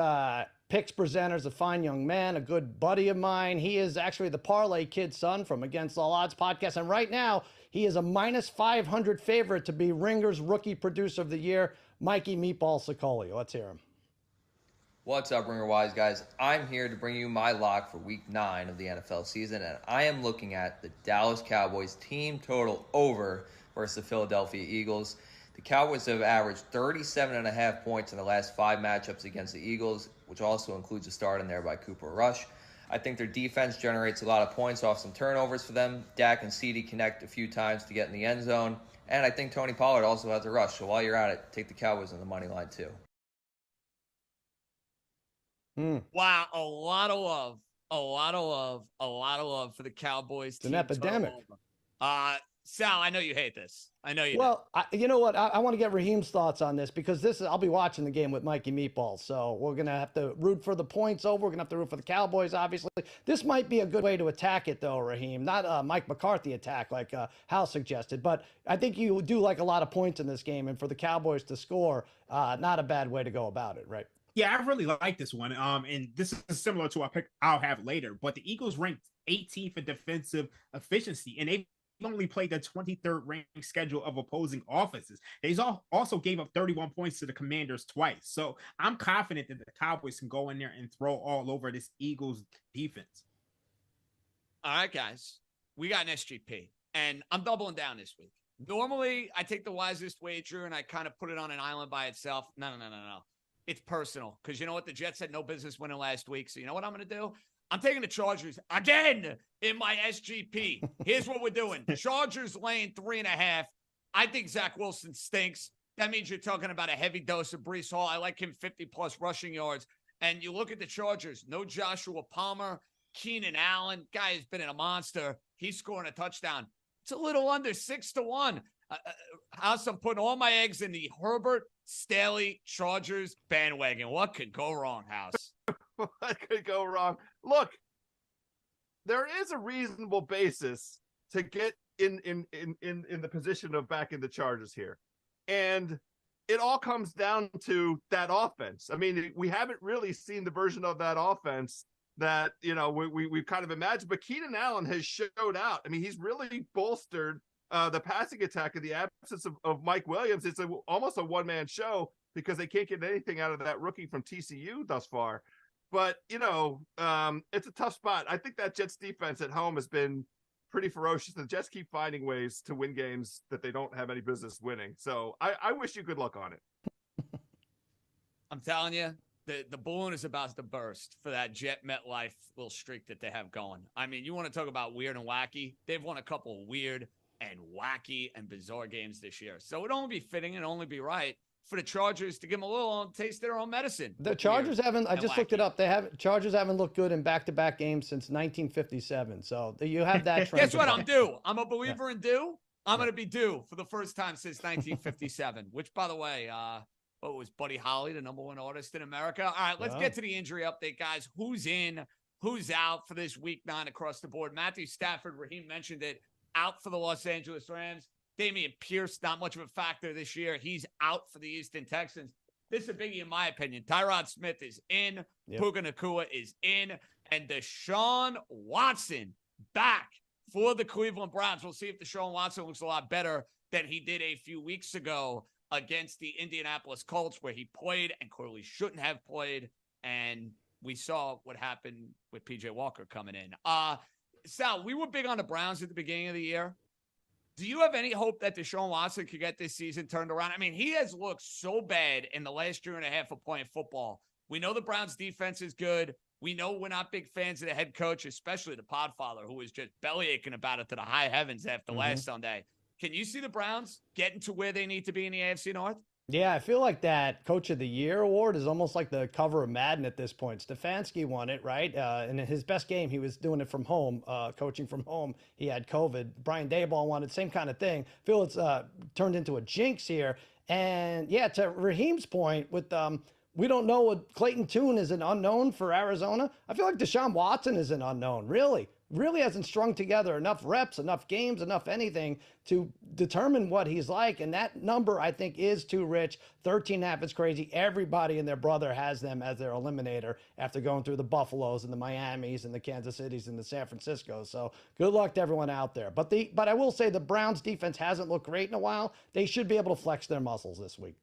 picks presenter is a fine young man, a good buddy of mine. He is actually the Parlay Kid's son from Against All Odds podcast. And right now, He is a minus 500 favorite to be Ringer's Rookie Producer of the Year, Mikey Meatball Sicoli. Let's hear him. What's up, Ringer Wise guys? I'm here to bring you my lock for Week 9 of the NFL season, and I am looking at the Dallas Cowboys team total over versus the Philadelphia Eagles. The Cowboys have averaged 37.5 points in the last 5 matchups against the Eagles, which also includes a start in there by Cooper Rush. I think their defense generates a lot of points off some turnovers for them. Dak and CeeDee connect a few times to get in the end zone, and I think Tony Pollard also has a rush. So while you're at it, take the Cowboys on the money line too. Wow, a lot of love for the Cowboys. It's an epidemic. Sal, I know you hate this. I know you. Well, you know what? I want to get Raheem's thoughts on this because I'll be watching the game with Mikey Meatballs. So we're going to have to root for the points over. We're going to have to root for the Cowboys, obviously. This might be a good way to attack it, though, Raheem. Not a Mike McCarthy attack like Hal suggested. But I think you do like a lot of points in this game. And for the Cowboys to score, not a bad way to go about it, right? Yeah, I really like this one. And this is similar to a pick I'll have later. But the Eagles ranked 18th in defensive efficiency, and they've only played the 23rd ranked schedule of opposing offenses. They also gave up 31 points to the Commanders twice. So I'm confident that the Cowboys can go in there and throw all over this Eagles defense. All right, guys, we got an SGP, and I'm doubling down this week. Normally, I take the wisest wager and I kind of put it on an island by itself. No. It's personal because you know what? The Jets had no business winning last week. So you know what I'm going to do? I'm taking the Chargers again in my SGP. Here's what we're doing. Chargers laying 3.5. I think Zach Wilson stinks. That means you're talking about a heavy dose of Breece Hall. I like him 50-plus rushing yards. And you look at the Chargers, no Joshua Palmer, Keenan Allen. Guy has been in a monster. He's scoring a touchdown. It's a little under 6-1. House, I'm putting all my eggs in the Herbert Staley Chargers bandwagon. What could go wrong, House? What could go wrong? Look, there is a reasonable basis to get in the position of backing the Chargers here. And it all comes down to that offense. I mean, we haven't really seen the version of that offense that, we've kind of imagined, but Keenan Allen has showed out. I mean, he's really bolstered the passing attack in the absence of Mike Williams. It's almost a one-man show because they can't get anything out of that rookie from TCU thus far. But, it's a tough spot. I think that Jets defense at home has been pretty ferocious. The Jets keep finding ways to win games that they don't have any business winning. So I wish you good luck on it. I'm telling you, the balloon is about to burst for that Jet MetLife little streak that they have going. I mean, you want to talk about weird and wacky? They've won a couple of weird and wacky and bizarre games this year. So it'd only be fitting and only be right for the Chargers to give them a little taste of their own medicine. The Chargers haven't, I just looked it up. Chargers haven't looked good in back-to-back games since 1957. So you have that trend. Guess what? I'm due. I'm a believer in due. I'm going to be due for the first time since 1957, which, by the way, what was Buddy Holly, the #1 artist in America? All right, let's get to the injury update, guys. Who's in, who's out for this Week 9 across the board? Matthew Stafford, Raheem mentioned it, out for the Los Angeles Rams. Damian Pierce, not much of a factor this year. He's out for the Houston Texans. This is a biggie in my opinion. Tyrod Smith is in. Puka Nacua is in. And Deshaun Watson back for the Cleveland Browns. We'll see if Deshaun Watson looks a lot better than he did a few weeks ago against the Indianapolis Colts, where he played and clearly shouldn't have played. And we saw what happened with P.J. Walker coming in. Sal, we were big on the Browns at the beginning of the year. Do you have any hope that Deshaun Watson could get this season turned around? I mean, he has looked so bad in the last year and a half of playing football. We know the Browns defense is good. We know we're not big fans of the head coach, especially the Podfather, who was just belly aching about it to the high heavens after last Sunday. Can you see the Browns getting to where they need to be in the AFC North? Yeah, I feel like that Coach of the Year award is almost like the cover of Madden at this point. Stefanski won it, right? And in his best game, he was doing it from home, coaching from home. He had COVID. Brian Daboll won it, same kind of thing. I feel it's turned into a jinx here. And yeah, to Raheem's point, with we don't know what Clayton Tune is an unknown for Arizona. I feel like Deshaun Watson is an unknown, really. really hasn't strung together enough reps, enough games, enough anything to determine what he's like. And that number, I think, is too rich. 13.5 is crazy. Everybody and their brother has them as their eliminator after going through the Buffaloes and the Miamis and the Kansas Cities and the San Franciscos. So good luck to everyone out there. But I will say the Browns defense hasn't looked great in a while. They should be able to flex their muscles this week.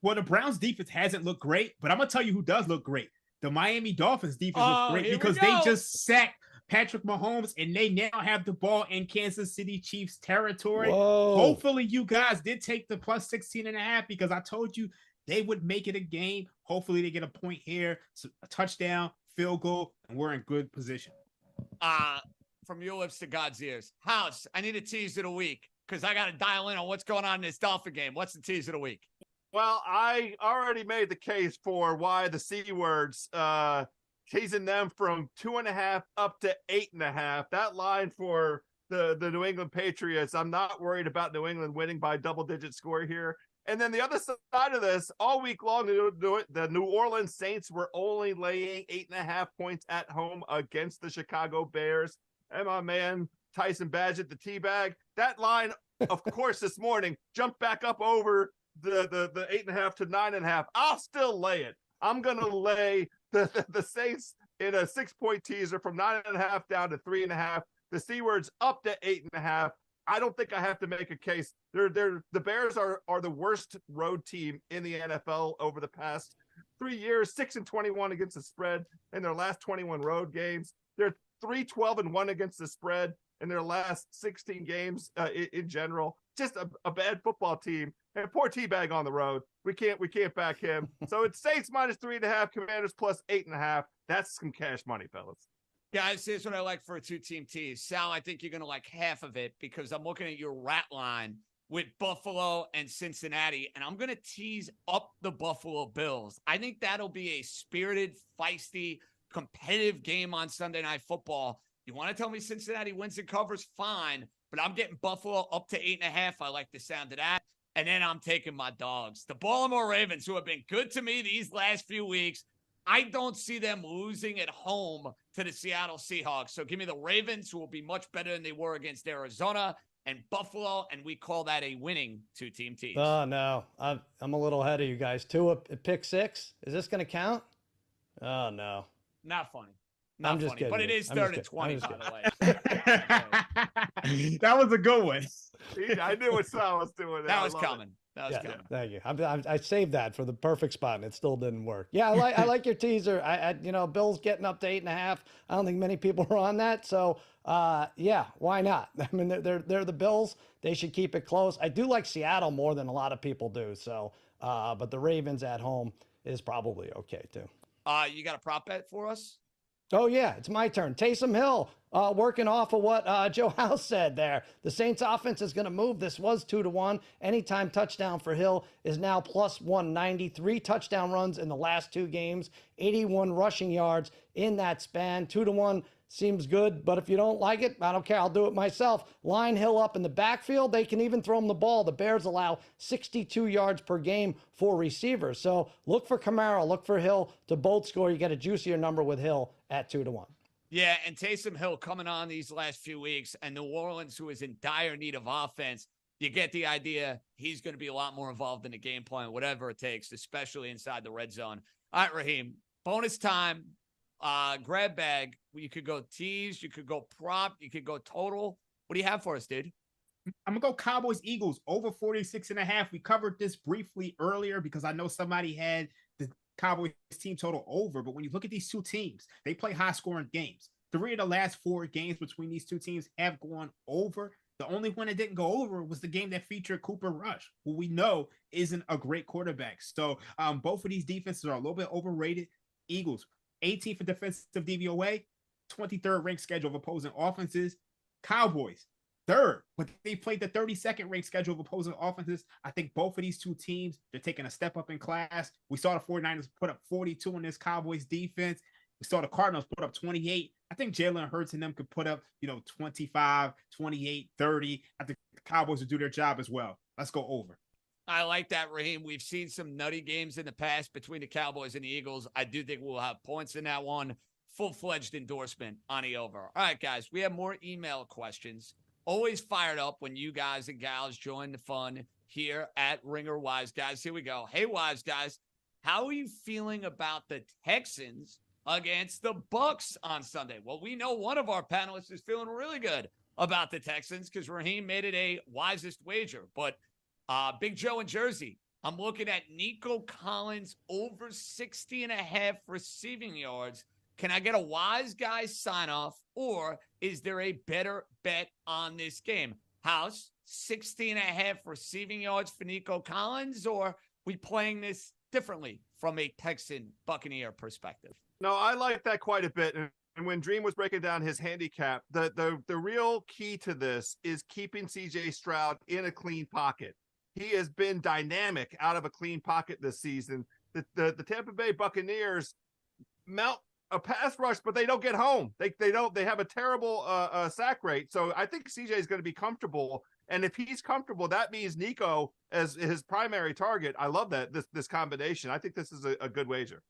Well, the Browns defense hasn't looked great, but I'm going to tell you who does look great. The Miami Dolphins defense looks great because they just sacked Patrick Mahomes, and they now have the ball in Kansas City Chiefs territory. Whoa. Hopefully you guys did take the plus 16.5 because I told you they would make it a game. Hopefully they get a point here, a touchdown, field goal, and we're in good position. From your lips to God's ears. House, I need a tease of the week because I got to dial in on what's going on in this Dolphin game. What's the tease of the week? Well, I already made the case for why the C words, teasing them from 2.5 up to 8.5. That line for the New England Patriots, I'm not worried about New England winning by double-digit score here. And then the other side of this, all week long, the New Orleans Saints were only laying 8.5 points at home against the Chicago Bears. And my man Tyson Badgett, the teabag, that line, of course, this morning jumped back up over the 8.5 to 9.5. I'll still lay it. I'm gonna lay the Saints in a 6-point teaser from 9.5 down to 3.5. The C words up to 8.5. I don't think I have to make a case. The Bears are the worst road team in the NFL over the past 3 years. 6-21 against the spread in their last 21 road games. They're 3-12-1 against the spread in their last 16 games in general. Just a bad football team. And poor T-Bag on the road. We can't back him. So it's Saints minus 3.5, Commanders plus 8.5. That's some cash money, fellas. Guys, here's what I like for a two-team tease. Sal, I think you're going to like half of it because I'm looking at your rat line with Buffalo and Cincinnati, and I'm going to tease up the Buffalo Bills. I think that'll be a spirited, feisty, competitive game on Sunday Night Football. You want to tell me Cincinnati wins and covers? Fine, but I'm getting Buffalo up to 8.5. I like the sound of that. And then I'm taking my dogs. The Baltimore Ravens, who have been good to me these last few weeks, I don't see them losing at home to the Seattle Seahawks. So give me the Ravens, who will be much better than they were against Arizona, and Buffalo, and we call that a winning two-team team. Oh, no. I'm a little ahead of you guys. Two pick six? Is this going to count? Oh, no. Not funny. Not I'm just funny, kidding. but it is 3rd and 20, by the way. That was a good one. I knew what Sal was doing. That was coming. That was coming. Thank you. I saved that for the perfect spot, and it still didn't work. Yeah, I like your teaser. Bills getting up to 8.5. I don't think many people are on that. So, yeah, why not? I mean, they're the Bills. They should keep it close. I do like Seattle more than a lot of people do. So, but the Ravens at home is probably okay too. You got a prop bet for us? Oh, yeah, it's my turn. Taysom Hill, working off of what Joe House said there. The Saints offense is going to move. This was 2-1. Anytime touchdown for Hill is now plus 190. 3 touchdown runs in the last 2 games, 81 rushing yards in that span. 2-1 seems good, but if you don't like it, I don't care. I'll do it myself. Line Hill up in the backfield. They can even throw him the ball. The Bears allow 62 yards per game for receivers. So look for Kamara, look for Hill to both score. You get a juicier number with Hill at 2-1. Yeah, and Taysom Hill coming on these last few weeks, and New Orleans, who is in dire need of offense, you get the idea he's going to be a lot more involved in the game plan, whatever it takes, especially inside the red zone. All right, Raheem, bonus time. Grab bag. You could go tease, you could go prop, you could go total. What do you have for us, dude? I'm gonna go Cowboys Eagles over 46.5. We covered this briefly earlier because I know somebody had the Cowboys team total over, but when you look at these two teams, they play high scoring games. 3 of the last 4 games between these two teams have gone over. The only one that didn't go over was the game that featured Cooper Rush, who we know isn't a great quarterback. So both of these defenses are a little bit overrated. Eagles 18th for defensive DVOA, 23rd ranked schedule of opposing offenses. Cowboys, 3rd, but they played the 32nd ranked schedule of opposing offenses. I think both of these two teams, they're taking a step up in class. We saw the 49ers put up 42 in this Cowboys defense. We saw the Cardinals put up 28. I think Jalen Hurts and them could put up, 25, 28, 30. I think the Cowboys will do their job as well. Let's go over. I like that, Raheem. We've seen some nutty games in the past between the Cowboys and the Eagles. I do think we'll have points in that one. full-fledged endorsement on the over. All right, guys, we have more email questions. Always fired up when you guys and gals join the fun here at Ringer Wise Guys. Here we go. Hey, Wise Guys, how are you feeling about the Texans against the Bucks on Sunday? Well, we know one of our panelists is feeling really good about the Texans because Raheem made it a wisest wager. But Big Joe in Jersey, I'm looking at Nico Collins over 60.5 receiving yards. Can I get a Wise Guy sign off, or is there a better bet on this game? House, 60.5 receiving yards for Nico Collins, or we playing this differently from a Texan Buccaneer perspective? No, I like that quite a bit. And when Dream was breaking down his handicap, the real key to this is keeping CJ Stroud in a clean pocket. He has been dynamic out of a clean pocket this season. The Tampa Bay Buccaneers mount a pass rush, but they don't get home. They have a terrible sack rate. So I think CJ is going to be comfortable. And if he's comfortable, that means Nico as his primary target. I love that this combination. I think this is a good wager.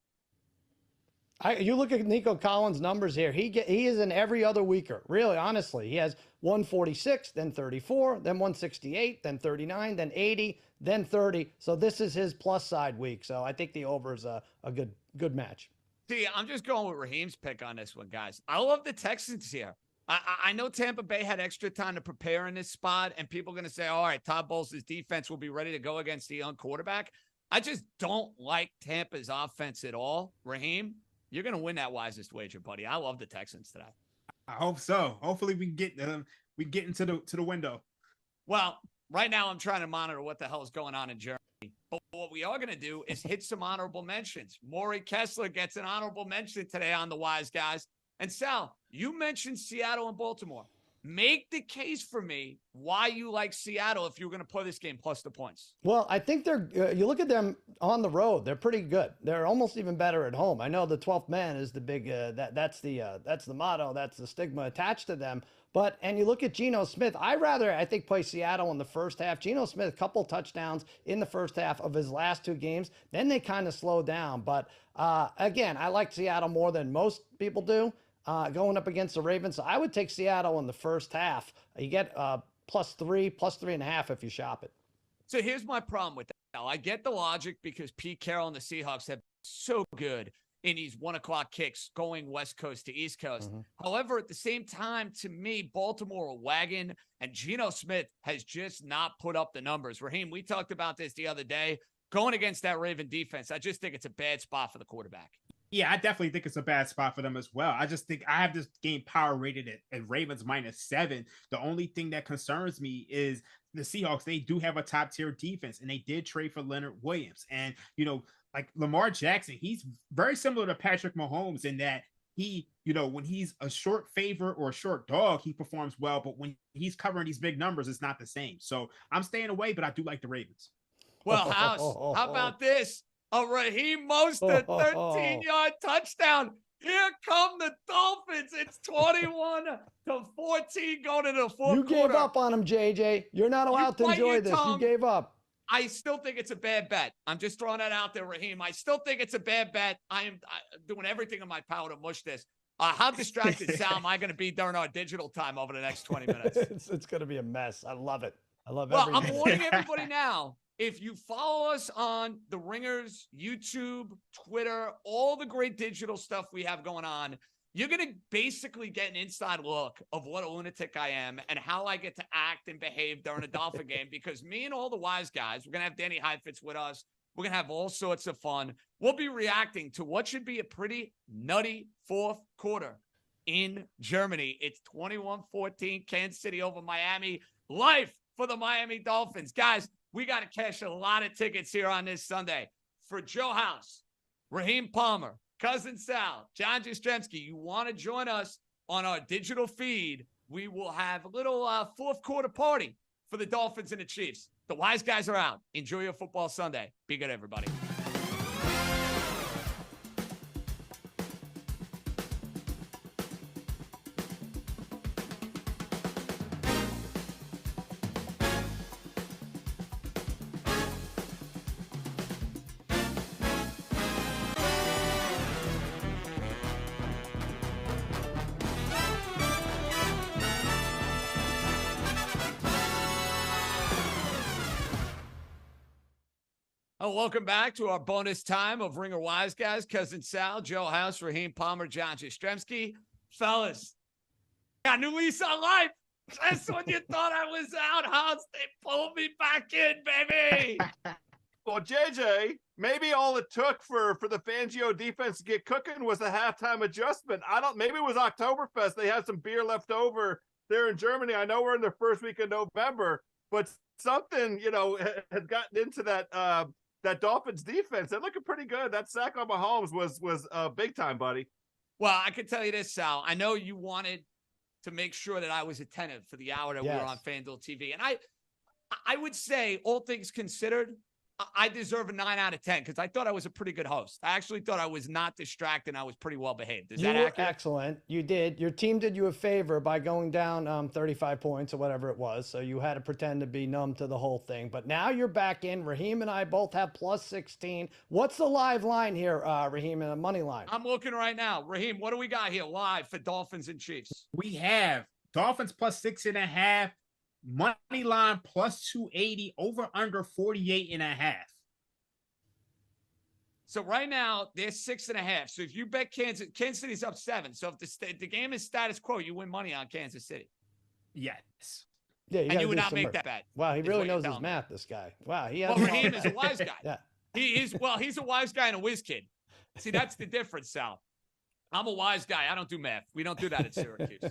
You look at Nico Collins' numbers here. He is in every other weeker. Really, honestly, he has 146, then 34, then 168, then 39, then 80, then 30. So this is his plus side week. So I think the over is a good match. See, I'm just going with Raheem's pick on this one, guys. I love the Texans here. I know Tampa Bay had extra time to prepare in this spot, and people are going to say, all right, Todd Bowles' defense will be ready to go against the young quarterback. I just don't like Tampa's offense at all. Raheem, you're going to win that wisest wager, buddy. I love the Texans today. I hope so. Hopefully we get into the window. Well, right now I'm trying to monitor what the hell is going on in Germany. But what we are going to do is hit some honorable mentions. Maury Kessler gets an honorable mention today on the Wise Guys. And Sal, you mentioned Seattle and Baltimore. Make the case for me why you like Seattle if you're going to play this game plus the points. Well, I think they're you look at them on the road, they're pretty good. They're almost even better at home. I know the 12th man is the big that's the motto, that's the stigma attached to them. And you look at Geno Smith, I think play Seattle in the first half. Geno Smith, a couple touchdowns in the first half of his last two games. Then they kind of slowed down. But again, I like Seattle more than most people do. Going up against the Ravens. So I would take Seattle in the first half. You get +3, +3.5 if you shop it. So here's my problem with that. Now, I get the logic because Pete Carroll and the Seahawks have been so good in these 1 o'clock kicks going West Coast to East Coast. Mm-hmm. However, at the same time, to me, Baltimore a wagon, and Geno Smith has just not put up the numbers. Raheem, we talked about this the other day. Going against that Raven defense, I just think it's a bad spot for the quarterback. Yeah, I definitely think it's a bad spot for them as well. I just think I have this game power rated at Ravens -7. The only thing that concerns me is the Seahawks. They do have a top tier defense, and they did trade for Leonard Williams. And, like Lamar Jackson, he's very similar to Patrick Mahomes in that he, when he's a short favorite or a short dog, he performs well. But when he's covering these big numbers, it's not the same. So I'm staying away, but I do like the Ravens. Well, House, how about this? A Raheem Mostert 13-yard touchdown. Here come the Dolphins. It's 21-14 going into the fourth quarter. You gave up on him, JJ. You're not allowed to enjoy this. You gave up. I still think it's a bad bet. I'm just throwing that out there, Raheem. I still think it's a bad bet. I'm doing everything in my power to mush this. How distracted, Sal, am I going to be during our digital time over the next 20 minutes? It's going to be a mess. I love it. I love it. Well, I'm warning everybody now. If you follow us on the Ringers, YouTube, Twitter, all the great digital stuff we have going on, you're going to basically get an inside look of what a lunatic I am and how I get to act and behave during a Dolphin game, because me and all the Wise Guys, we're going to have Danny Heifetz with us. We're going to have all sorts of fun. We'll be reacting to what should be a pretty nutty fourth quarter in Germany. It's 21-14, Kansas City over Miami. Life for the Miami Dolphins. Guys, we got to cash a lot of tickets here on this Sunday. For Joe House, Raheem Palmer, Cousin Sal, John Jastremski, you want to join us on our digital feed, we will have a little fourth quarter party for the Dolphins and the Chiefs. The Wise Guys are out. Enjoy your football Sunday. Be good, everybody. Oh, welcome back to our bonus time of Ringer Wise Guys. Cousin Sal, Joe House, Raheem Palmer, John Jastremski. Fellas, got a new lease on life. Just when you thought I was out, House, they pulled me back in, baby. Well, JJ, maybe all it took for the Fangio defense to get cooking was a halftime adjustment. Maybe it was Oktoberfest. They had some beer left over there in Germany. I know we're in the first week of November, but something, has gotten into that Dolphins defense. They're looking pretty good. That sack on Mahomes was big time, buddy. Well, I can tell you this, Sal. I know you wanted to make sure that I was attentive for the hour that we were on FanDuel TV. And I would say, all things considered, I deserve a 9 out of 10 because I thought I was a pretty good host. I actually thought I was not distracted. I was pretty well behaved. Is that accurate? Excellent. You did. Your team did you a favor by going down 35 points or whatever it was. So you had to pretend to be numb to the whole thing. But now you're back in. Raheem and I both have plus 16. What's the live line here, Raheem, and a money line? I'm looking right now. Raheem, what do we got here live for Dolphins and Chiefs? We have Dolphins plus 6.5. Money line plus 280, over under 48.5. So right now they're 6.5. So if you bet Kansas City's up 7. So if the game is status quo, you win money on Kansas City. Yes. Yeah, and you would not make that bet. Wow, he really knows his math, this guy. Wow, Raheem is a wise guy. Yeah, he's a wise guy and a whiz kid. See, that's the difference, Sal. I'm a wise guy. I don't do math. We don't do that at Syracuse.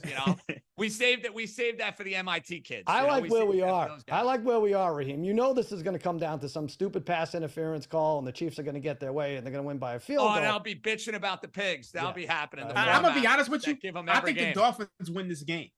We saved that for the MIT kids. I like where we are. I like where we are, Raheem. You know this is going to come down to some stupid pass interference call, and the Chiefs are going to get their way, and they're going to win by a field goal. And I'll be bitching about the pigs. That'll be happening. I'm going to be honest with you. I think the Dolphins win this game.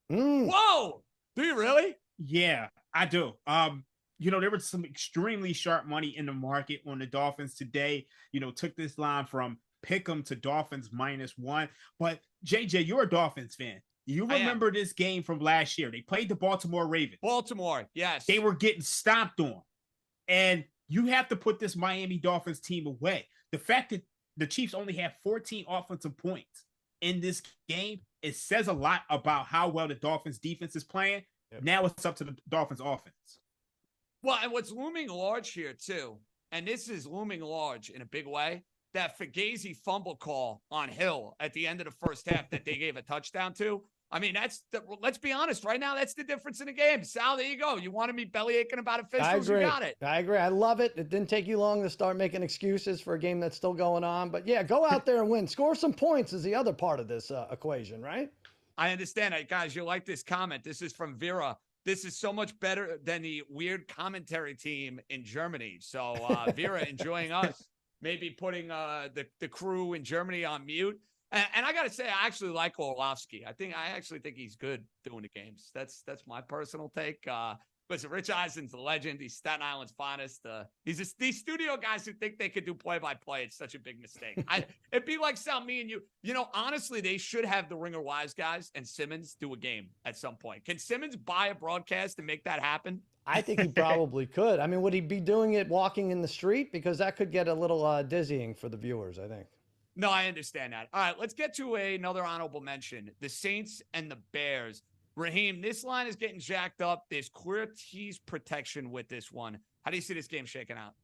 Whoa! Do you really? Yeah, I do. There was some extremely sharp money in the market on the Dolphins today. Took this line from Pick'em to Dolphins -1. But JJ, you're a Dolphins fan. You remember this game from last year. They played the Baltimore Ravens. Baltimore, yes. They were getting stomped on. And you have to put this Miami Dolphins team away. The fact that the Chiefs only have 14 offensive points in this game, it says a lot about how well the Dolphins defense is playing. Yep. Now it's up to the Dolphins offense. Well, and what's looming large here too, and this is looming large in a big way, that Fugazi fumble call on Hill at the end of the first half that they gave a touchdown to. I mean, let's be honest, right now, that's the difference in the game. Sal, there you go. You wanted me belly aching about officials, you got it. I agree. I love it. It didn't take you long to start making excuses for a game that's still going on. But yeah, go out there and win. Score some points is the other part of this equation, right? I understand. Guys, you like this comment. This is from Vera. This is so much better than the weird commentary team in Germany. So Vera enjoying us. Maybe putting the crew in Germany on mute. And I got to say, I actually like Orlovsky. I actually think he's good doing the games. That's my personal take. Listen, Rich Eisen's a legend. He's Staten Island's finest. These studio guys who think they could do play-by-play. It's such a big mistake. It'd be like Sal, me and you. Honestly, they should have the Ringer Wise guys and Simmons do a game at some point. Can Simmons buy a broadcast and make that happen? I think he probably could. I mean, would he be doing it walking in the street? Because that could get a little dizzying for the viewers, I think. No, I understand that. All right, let's get to another honorable mention. The Saints and the Bears. Raheem, this line is getting jacked up. There's clear tease protection with this one. How do you see this game shaking out?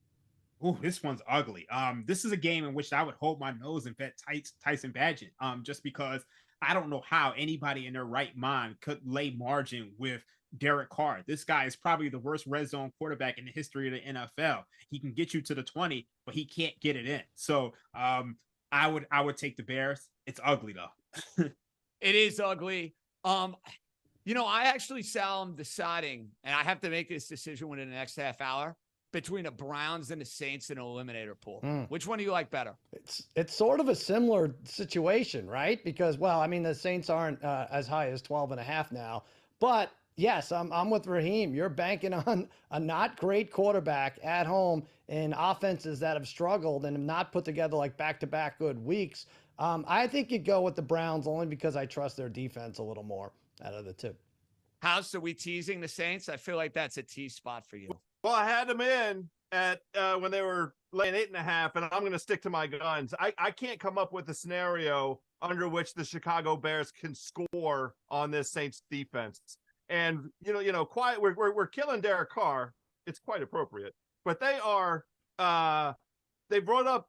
Oh, this one's ugly. This is a game in which I would hold my nose and bet Tyson Bagent, just because I don't know how anybody in their right mind could lay margin with Derek Carr. This guy is probably the worst red zone quarterback in the history of the NFL. He can get you to the 20, but he can't get it in. So I would take the Bears. It's ugly though. It is ugly. I actually, Sal, I'm deciding, and I have to make this decision within the next half hour, between the Browns and the Saints in an eliminator pool. Which one do you like better? It's sort of a similar situation, right? Because, the Saints aren't as high as 12.5 now, but yes, I'm with Raheem. You're banking on a not great quarterback at home in offenses that have struggled and have not put together like back-to-back good weeks. I think you'd go with the Browns only because I trust their defense a little more out of the two. House, are we teasing the Saints? I feel like that's a tease spot for you. Well, I had them in at when they were laying 8.5, and I'm going to stick to my guns. I can't come up with a scenario under which the Chicago Bears can score on this Saints defense. And quiet. We're killing Derek Carr. It's quite appropriate, but they are they brought up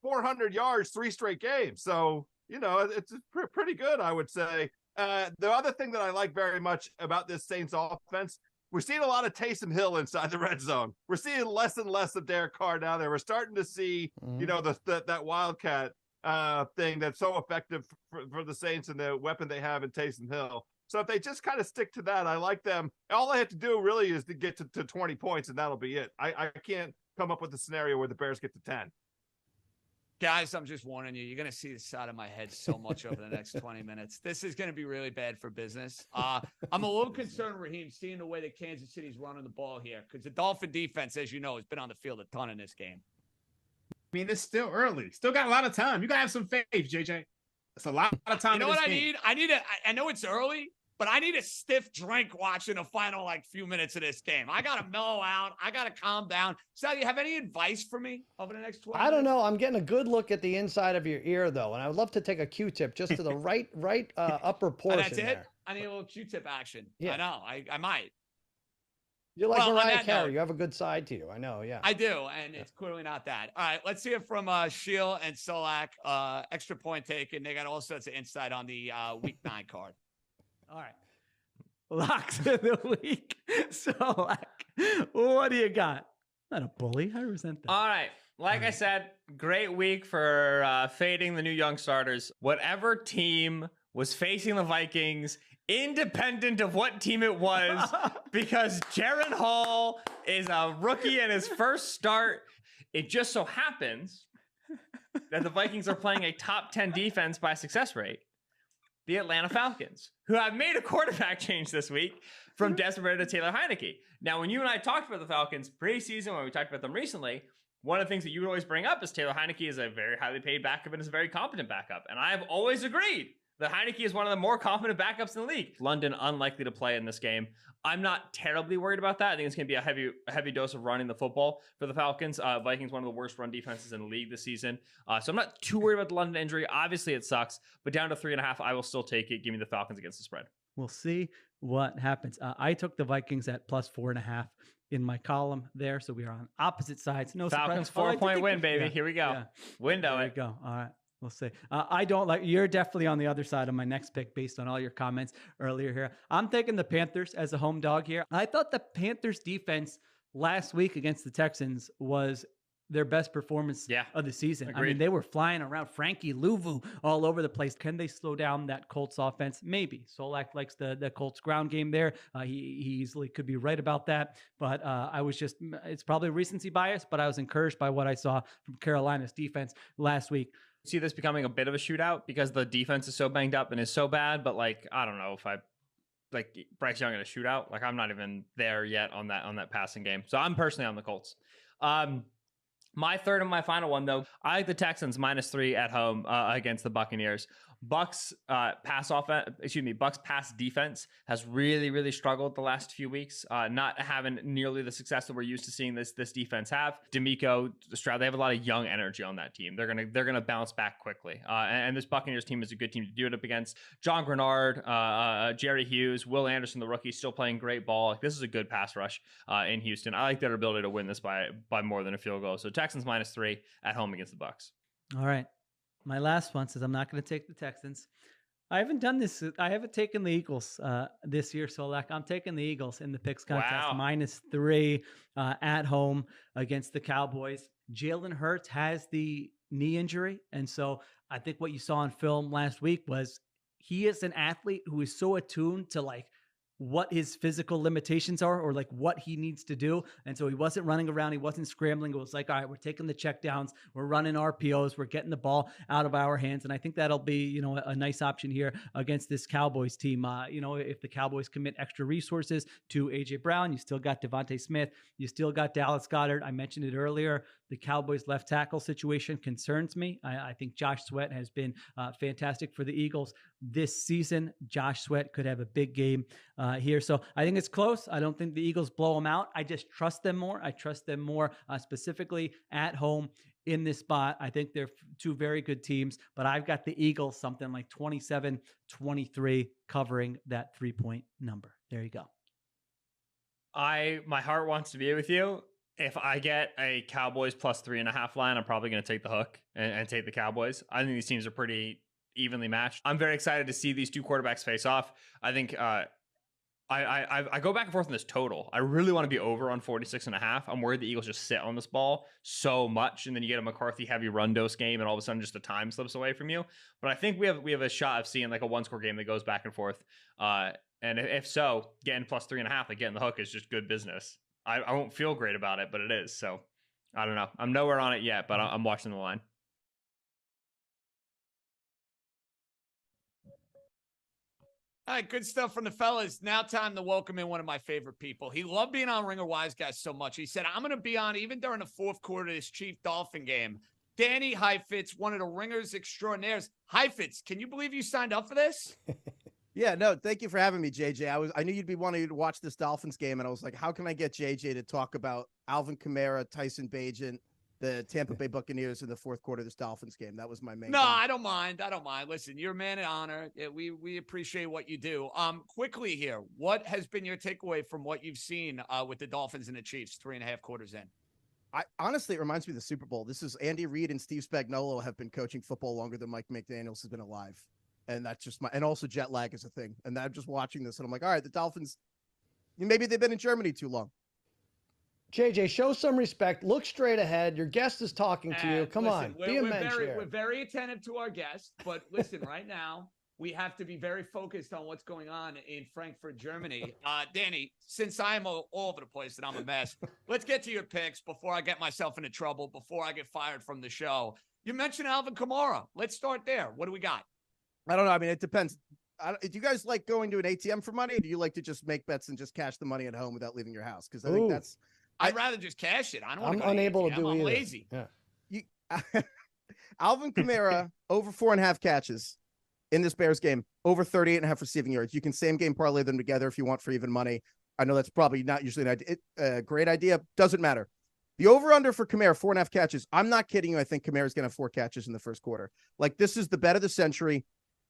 400 yards 3 straight games. So, it's pretty good, I would say. The other thing that I like very much about this Saints offense, we're seeing a lot of Taysom Hill inside the red zone. We're seeing less and less of Derek Carr down there. We're starting to see, that Wildcat thing that's so effective for the Saints and the weapon they have in Taysom Hill. So if they just kind of stick to that, I like them. All they have to do really is to get to 20 points, and that'll be it. I can't come up with a scenario where the Bears get to 10. Guys, I'm just warning you. You're going to see the side of my head so much over the next 20 minutes. This is going to be really bad for business. I'm a little concerned, Raheem, seeing the way that Kansas City's running the ball here, because the Dolphin defense, as you know, has been on the field a ton in this game. I mean, it's still early. Still got a lot of time. You got to have some faith, JJ. It's a lot of time. You know what I need? I know it's early, but I need a stiff drink watching the final few minutes of this game. I got to mellow out. I got to calm down. Sal, you have any advice for me over the next 12 minutes? I don't know. I'm getting a good look at the inside of your ear, though, and I would love to take a Q-tip just to the right upper portion. That's it? There. I need a little Q-tip action. Yeah. I know. I might. You're like Mariah Carey. You have a good side to you. I know, yeah. I do, and it's clearly not that. All right, let's hear from Sheil and Solak. Extra point taken. They got all sorts of insight on the Week 9 card. All right. Locks of the week. So, what do you got? Not a bully. I resent that. All right. Like I said, great week for fading the new young starters. Whatever team was facing the Vikings, independent of what team it was, because Jaron Hall is a rookie in his first start. It just so happens that the Vikings are playing a top 10 defense by success rate. The Atlanta Falcons, who have made a quarterback change this week from Desmond to Taylor Heineke. Now, when you and I talked about the Falcons preseason, when we talked about them recently, one of the things that you would always bring up is Taylor Heineke is a very highly paid backup and is a very competent backup. And I have always agreed that Heineke is one of the more competent backups in the league. London unlikely to play in this game. I'm not terribly worried about that. I think it's going to be a heavy dose of running the football for the Falcons. Vikings, one of the worst run defenses in the league this season. So I'm not too worried about the London injury. Obviously, it sucks, but down to 3.5, I will still take it. Give me the Falcons against the spread. We'll see what happens. I took the Vikings at plus 4.5 in my column there, so we are on opposite sides. No Falcons surprise. 4-point win, baby. Yeah. Here we go. Yeah. Window there it. There we go. All right. We'll see. I don't like, you're definitely on the other side of my next pick based on all your comments earlier here. I'm taking the Panthers as a home dog here. I thought the Panthers defense last week against the Texans was their best performance of the season. Agreed. I mean, they were flying around Frankie Louvu all over the place. Can they slow down that Colts offense? Maybe. Solak likes the Colts ground game there. He easily could be right about that. But it's probably recency bias, but I was encouraged by what I saw from Carolina's defense last week. See this becoming a bit of a shootout because the defense is so banged up and is so bad, but I don't know if I like Bryce Young in a shootout. I'm not even there yet on that passing game. So I'm personally on the Colts. My third and my final one, though, I like the Texans -3 at home against the Buccaneers. Bucks pass defense has really, really struggled the last few weeks, not having nearly the success that we're used to seeing this defense have. D'Amico, Stroud, they have a lot of young energy on that team. They're gonna bounce back quickly, and this Buccaneers team is a good team to do it up against. John Grenard, Jerry Hughes, Will Anderson, the rookie, still playing great ball. This is a good pass rush in Houston. I like their ability to win this by more than a field goal. So Texans -3 at home against the Bucks. All right. My last one says I'm not going to take the Texans. I haven't done this. I haven't taken the Eagles this year, so I'm taking the Eagles in the picks contest. Wow. -3 at home against the Cowboys. Jalen Hurts has the knee injury, and so I think what you saw on film last week was he is an athlete who is so attuned to what his physical limitations are or what he needs to do. And so he wasn't running around. He wasn't scrambling. It was all right, we're taking the check downs. We're running RPOs. We're getting the ball out of our hands. And I think that'll be, a nice option here against this Cowboys team. If the Cowboys commit extra resources to A.J. Brown, you still got Devontae Smith. You still got Dallas Goedert. I mentioned it earlier. The Cowboys left tackle situation concerns me. I think Josh Sweat has been fantastic for the Eagles this season. Josh Sweat could have a big game here. So I think it's close. I don't think the Eagles blow them out. I just trust them more. I trust them more specifically at home in this spot. I think they're two very good teams, but I've got the Eagles something like 27-23 covering that 3-point number. There you go. My heart wants to be with you. If I get a Cowboys plus 3.5 line, I'm probably going to take the hook and take the Cowboys. I think these teams are pretty evenly matched. I'm very excited to see these two quarterbacks face off. I think I go back and forth on this total. I really want to be over on 46.5. I'm worried the Eagles just sit on this ball so much, and then you get a McCarthy heavy run dose game, and all of a sudden just the time slips away from you. But I think we have a shot of seeing like a one-score game that goes back and forth. And if so, getting plus 3.5, like getting the hook is just good business. I won't feel great about it, but it is. So I don't know. I'm nowhere on it yet, but I'm watching the line. All right, good stuff from the fellas. Now time to welcome in one of my favorite people. He loved being on Ringer Wise Guys so much. He said, I'm going to be on even during the fourth quarter of this Chief-Dolphin game. Danny Heifetz, one of the Ringers extraordinaires. Heifetz, can you believe you signed up for this? Yeah, no, thank you for having me, JJ. I knew you'd be wanting to watch this Dolphins game, and I was like, how can I get JJ to talk about Alvin Kamara, Tyson Bagent, the Tampa Bay Buccaneers in the fourth quarter of this Dolphins game? That was my main No, thing. I don't mind. Listen, you're a man of honor. We appreciate what you do. Quickly here, what has been your takeaway from what you've seen with the Dolphins and the Chiefs 3.5 quarters in? Honestly, it reminds me of the Super Bowl. This is Andy Reid and Steve Spagnuolo have been coaching football longer than Mike McDaniels has been alive. And that's just and also jet lag is a thing. And I'm just watching this and I'm like, all right, the Dolphins, maybe they've been in Germany too long. JJ, show some respect. Look straight ahead. Your guest is talking to you. Come listen, on, be a mensch very, here. We're very attentive to our guest, but listen, right now, we have to be very focused on what's going on in Frankfurt, Germany. Danny, since I'm all over the place and I'm a mess, let's get to your picks before I get myself into trouble, before I get fired from the show. You mentioned Alvin Kamara. Let's start there. What do we got? I don't know. I mean, it depends. Do you guys like going to an ATM for money? Or do you like to just make bets and just cash the money at home without leaving your house? Because I think that's. I'd rather just cash it. I don't want to go unable to do I'm either. lazy. Yeah. Alvin Kamara over 4.5 catches in this Bears game, over 38.5 receiving yards. You can same game parlay them together if you want for even money. I know that's probably not usually a great idea. Doesn't matter. The over-under for Kamara, 4.5 catches. I'm not kidding you. I think Kamara's going to have 4 catches in the first quarter. Like, this is the bet of the century.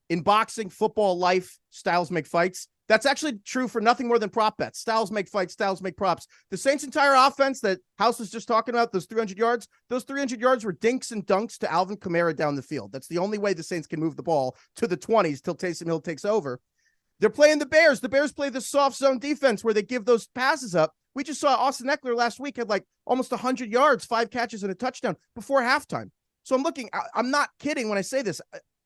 In boxing, football, life, styles make fights. That's actually true for nothing more than prop bets. Styles make fights, styles make props. The Saints' entire offense that House was just talking about, those 300 yards were dinks and dunks to Alvin Kamara down the field. That's the only way the Saints can move the ball to the 20s till Taysom Hill takes over. They're playing the Bears. The Bears play the soft zone defense where they give those passes up. We just saw Austin Eckler last week had like almost 100 yards, 5 catches and a touchdown before halftime. So I'm not kidding when I say this.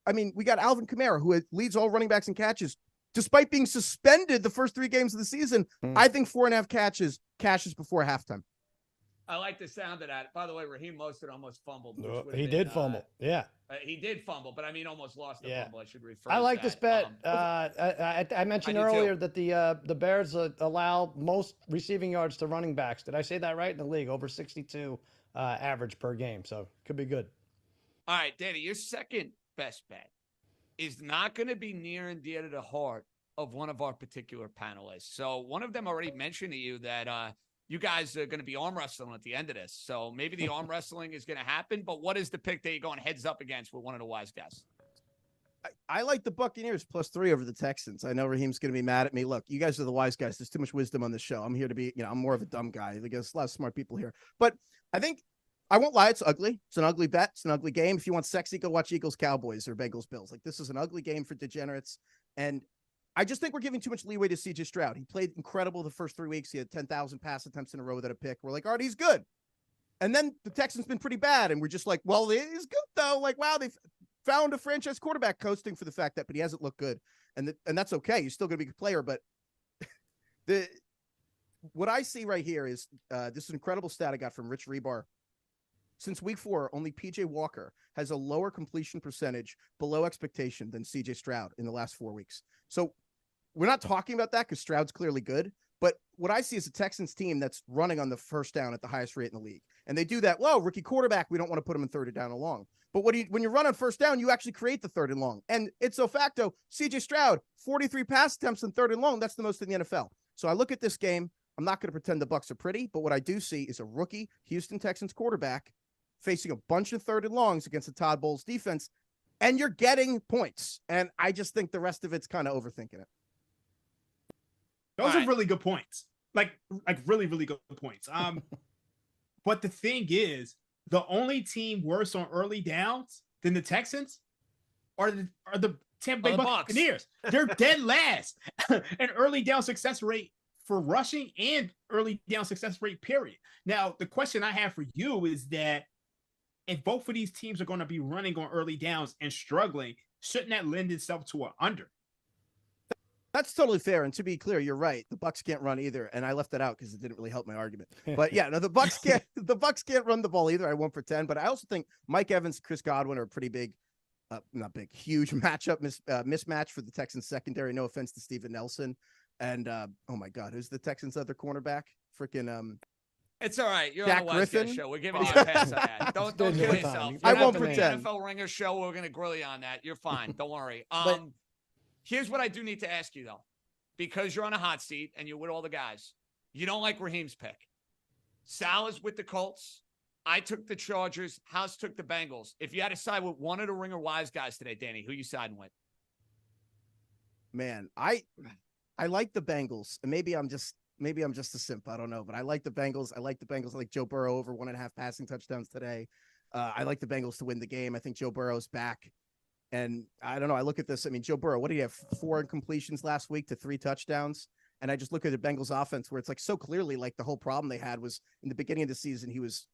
I mean, we got Alvin Kamara, who leads all running backs in catches, despite being suspended the first 3 games of the season. I think 4.5 catches before halftime. I like the sound of that. By the way, Raheem Mostert almost fumbled. He did fumble. Yeah. He did fumble, but I mean, almost lost the fumble. I should rephrase I like that. this bet. I mentioned earlier that the Bears allow most receiving yards to running backs. Did I say that right? In the league, over 62 average per game. So could be good. All right, Danny, your second best bet is not going to be near and dear to the heart of one of our particular panelists. So one of them already mentioned to you that you guys are going to be arm wrestling at the end of this. So maybe the arm wrestling is going to happen, but what is the pick that you're going heads up against with one of the wise guys? I like the Buccaneers +3 over the Texans. I know Raheem's going to be mad at me. Look, you guys are the wise guys. There's too much wisdom on this show. I'm here to be, I'm more of a dumb guy. There's a lot of smart people here. But I think, I won't lie, it's ugly. It's an ugly bet. It's an ugly game. If you want sexy, go watch Eagles Cowboys or Bengals Bills. Like, this is an ugly game for degenerates. And I just think we're giving too much leeway to CJ Stroud. He played incredible the first 3 weeks. He had 10,000 pass attempts in a row without a pick. We're like, all right, he's good. And then the Texans been pretty bad. And we're just like, well, he's good though. Like, wow, they've found a franchise quarterback, coasting for the fact that, but he hasn't looked good. And that's okay. He's still going to be a good player. But what I see right here is this incredible stat I got from Rich Rebar. Since week 4, only PJ Walker has a lower completion percentage below expectation than CJ Stroud in the last 4 weeks. So we're not talking about that because Stroud's clearly good. But what I see is a Texans team that's running on the first down at the highest rate in the league. And they do that. Well, rookie quarterback, we don't want to put him in third down and long. But when you run on first down, you actually create the third and long. And it's a facto. CJ Stroud, 43 pass attempts in third and long. That's the most in the NFL. So I look at this game. I'm not going to pretend the Bucs are pretty, but what I do see is a rookie Houston Texans quarterback facing a bunch of third and longs against the Todd Bowles defense, and you're getting points. And I just think the rest of it's kind of overthinking it. Those are really good points. Like really, really good points. But the thing is, the only team worse on early downs than the Texans are the Tampa Bay Buccaneers. They're dead last in early down success rate for rushing and early down success rate, period. Now, the question I have for you is that if both of these teams are going to be running on early downs and struggling, shouldn't that lend itself to an under? That's totally fair. And to be clear, you're right. The Bucs can't run either. And I left that out because it didn't really help my argument. But yeah, no, the Bucs can't run the ball either. I won't pretend. But I also think Mike Evans, Chris Godwin are a pretty big, huge mismatch for the Texans secondary. No offense to Steven Nelson. And oh my God, who's the Texans' other cornerback? Freaking It's all right. You're Jack on the Wise Griffin? Guy show. We're giving you a pass on that. Don't kill yourself. I won't You're pretend. NFL Ringer show. We're going to grill you on that. You're fine. Don't worry. Here's what I do need to ask you, though, because you're on a hot seat and you're with all the guys. You don't like Raheem's pick. Sal is with the Colts. I took the Chargers. House took the Bengals. If you had to side with one of the Ringer Wise guys today, Danny, who you siding with? Man, I like the Bengals. And maybe I'm just a simp. I don't know, but I like the Bengals. I like Joe Burrow over 1.5 passing touchdowns today. I like the Bengals to win the game. I think Joe Burrow's back. And I don't know. I look at this. I mean, Joe Burrow, what did he have? 4 incompletions last week to 3 touchdowns. And I just look at the Bengals offense where it's like so clearly like the whole problem they had was in the beginning of the season, he was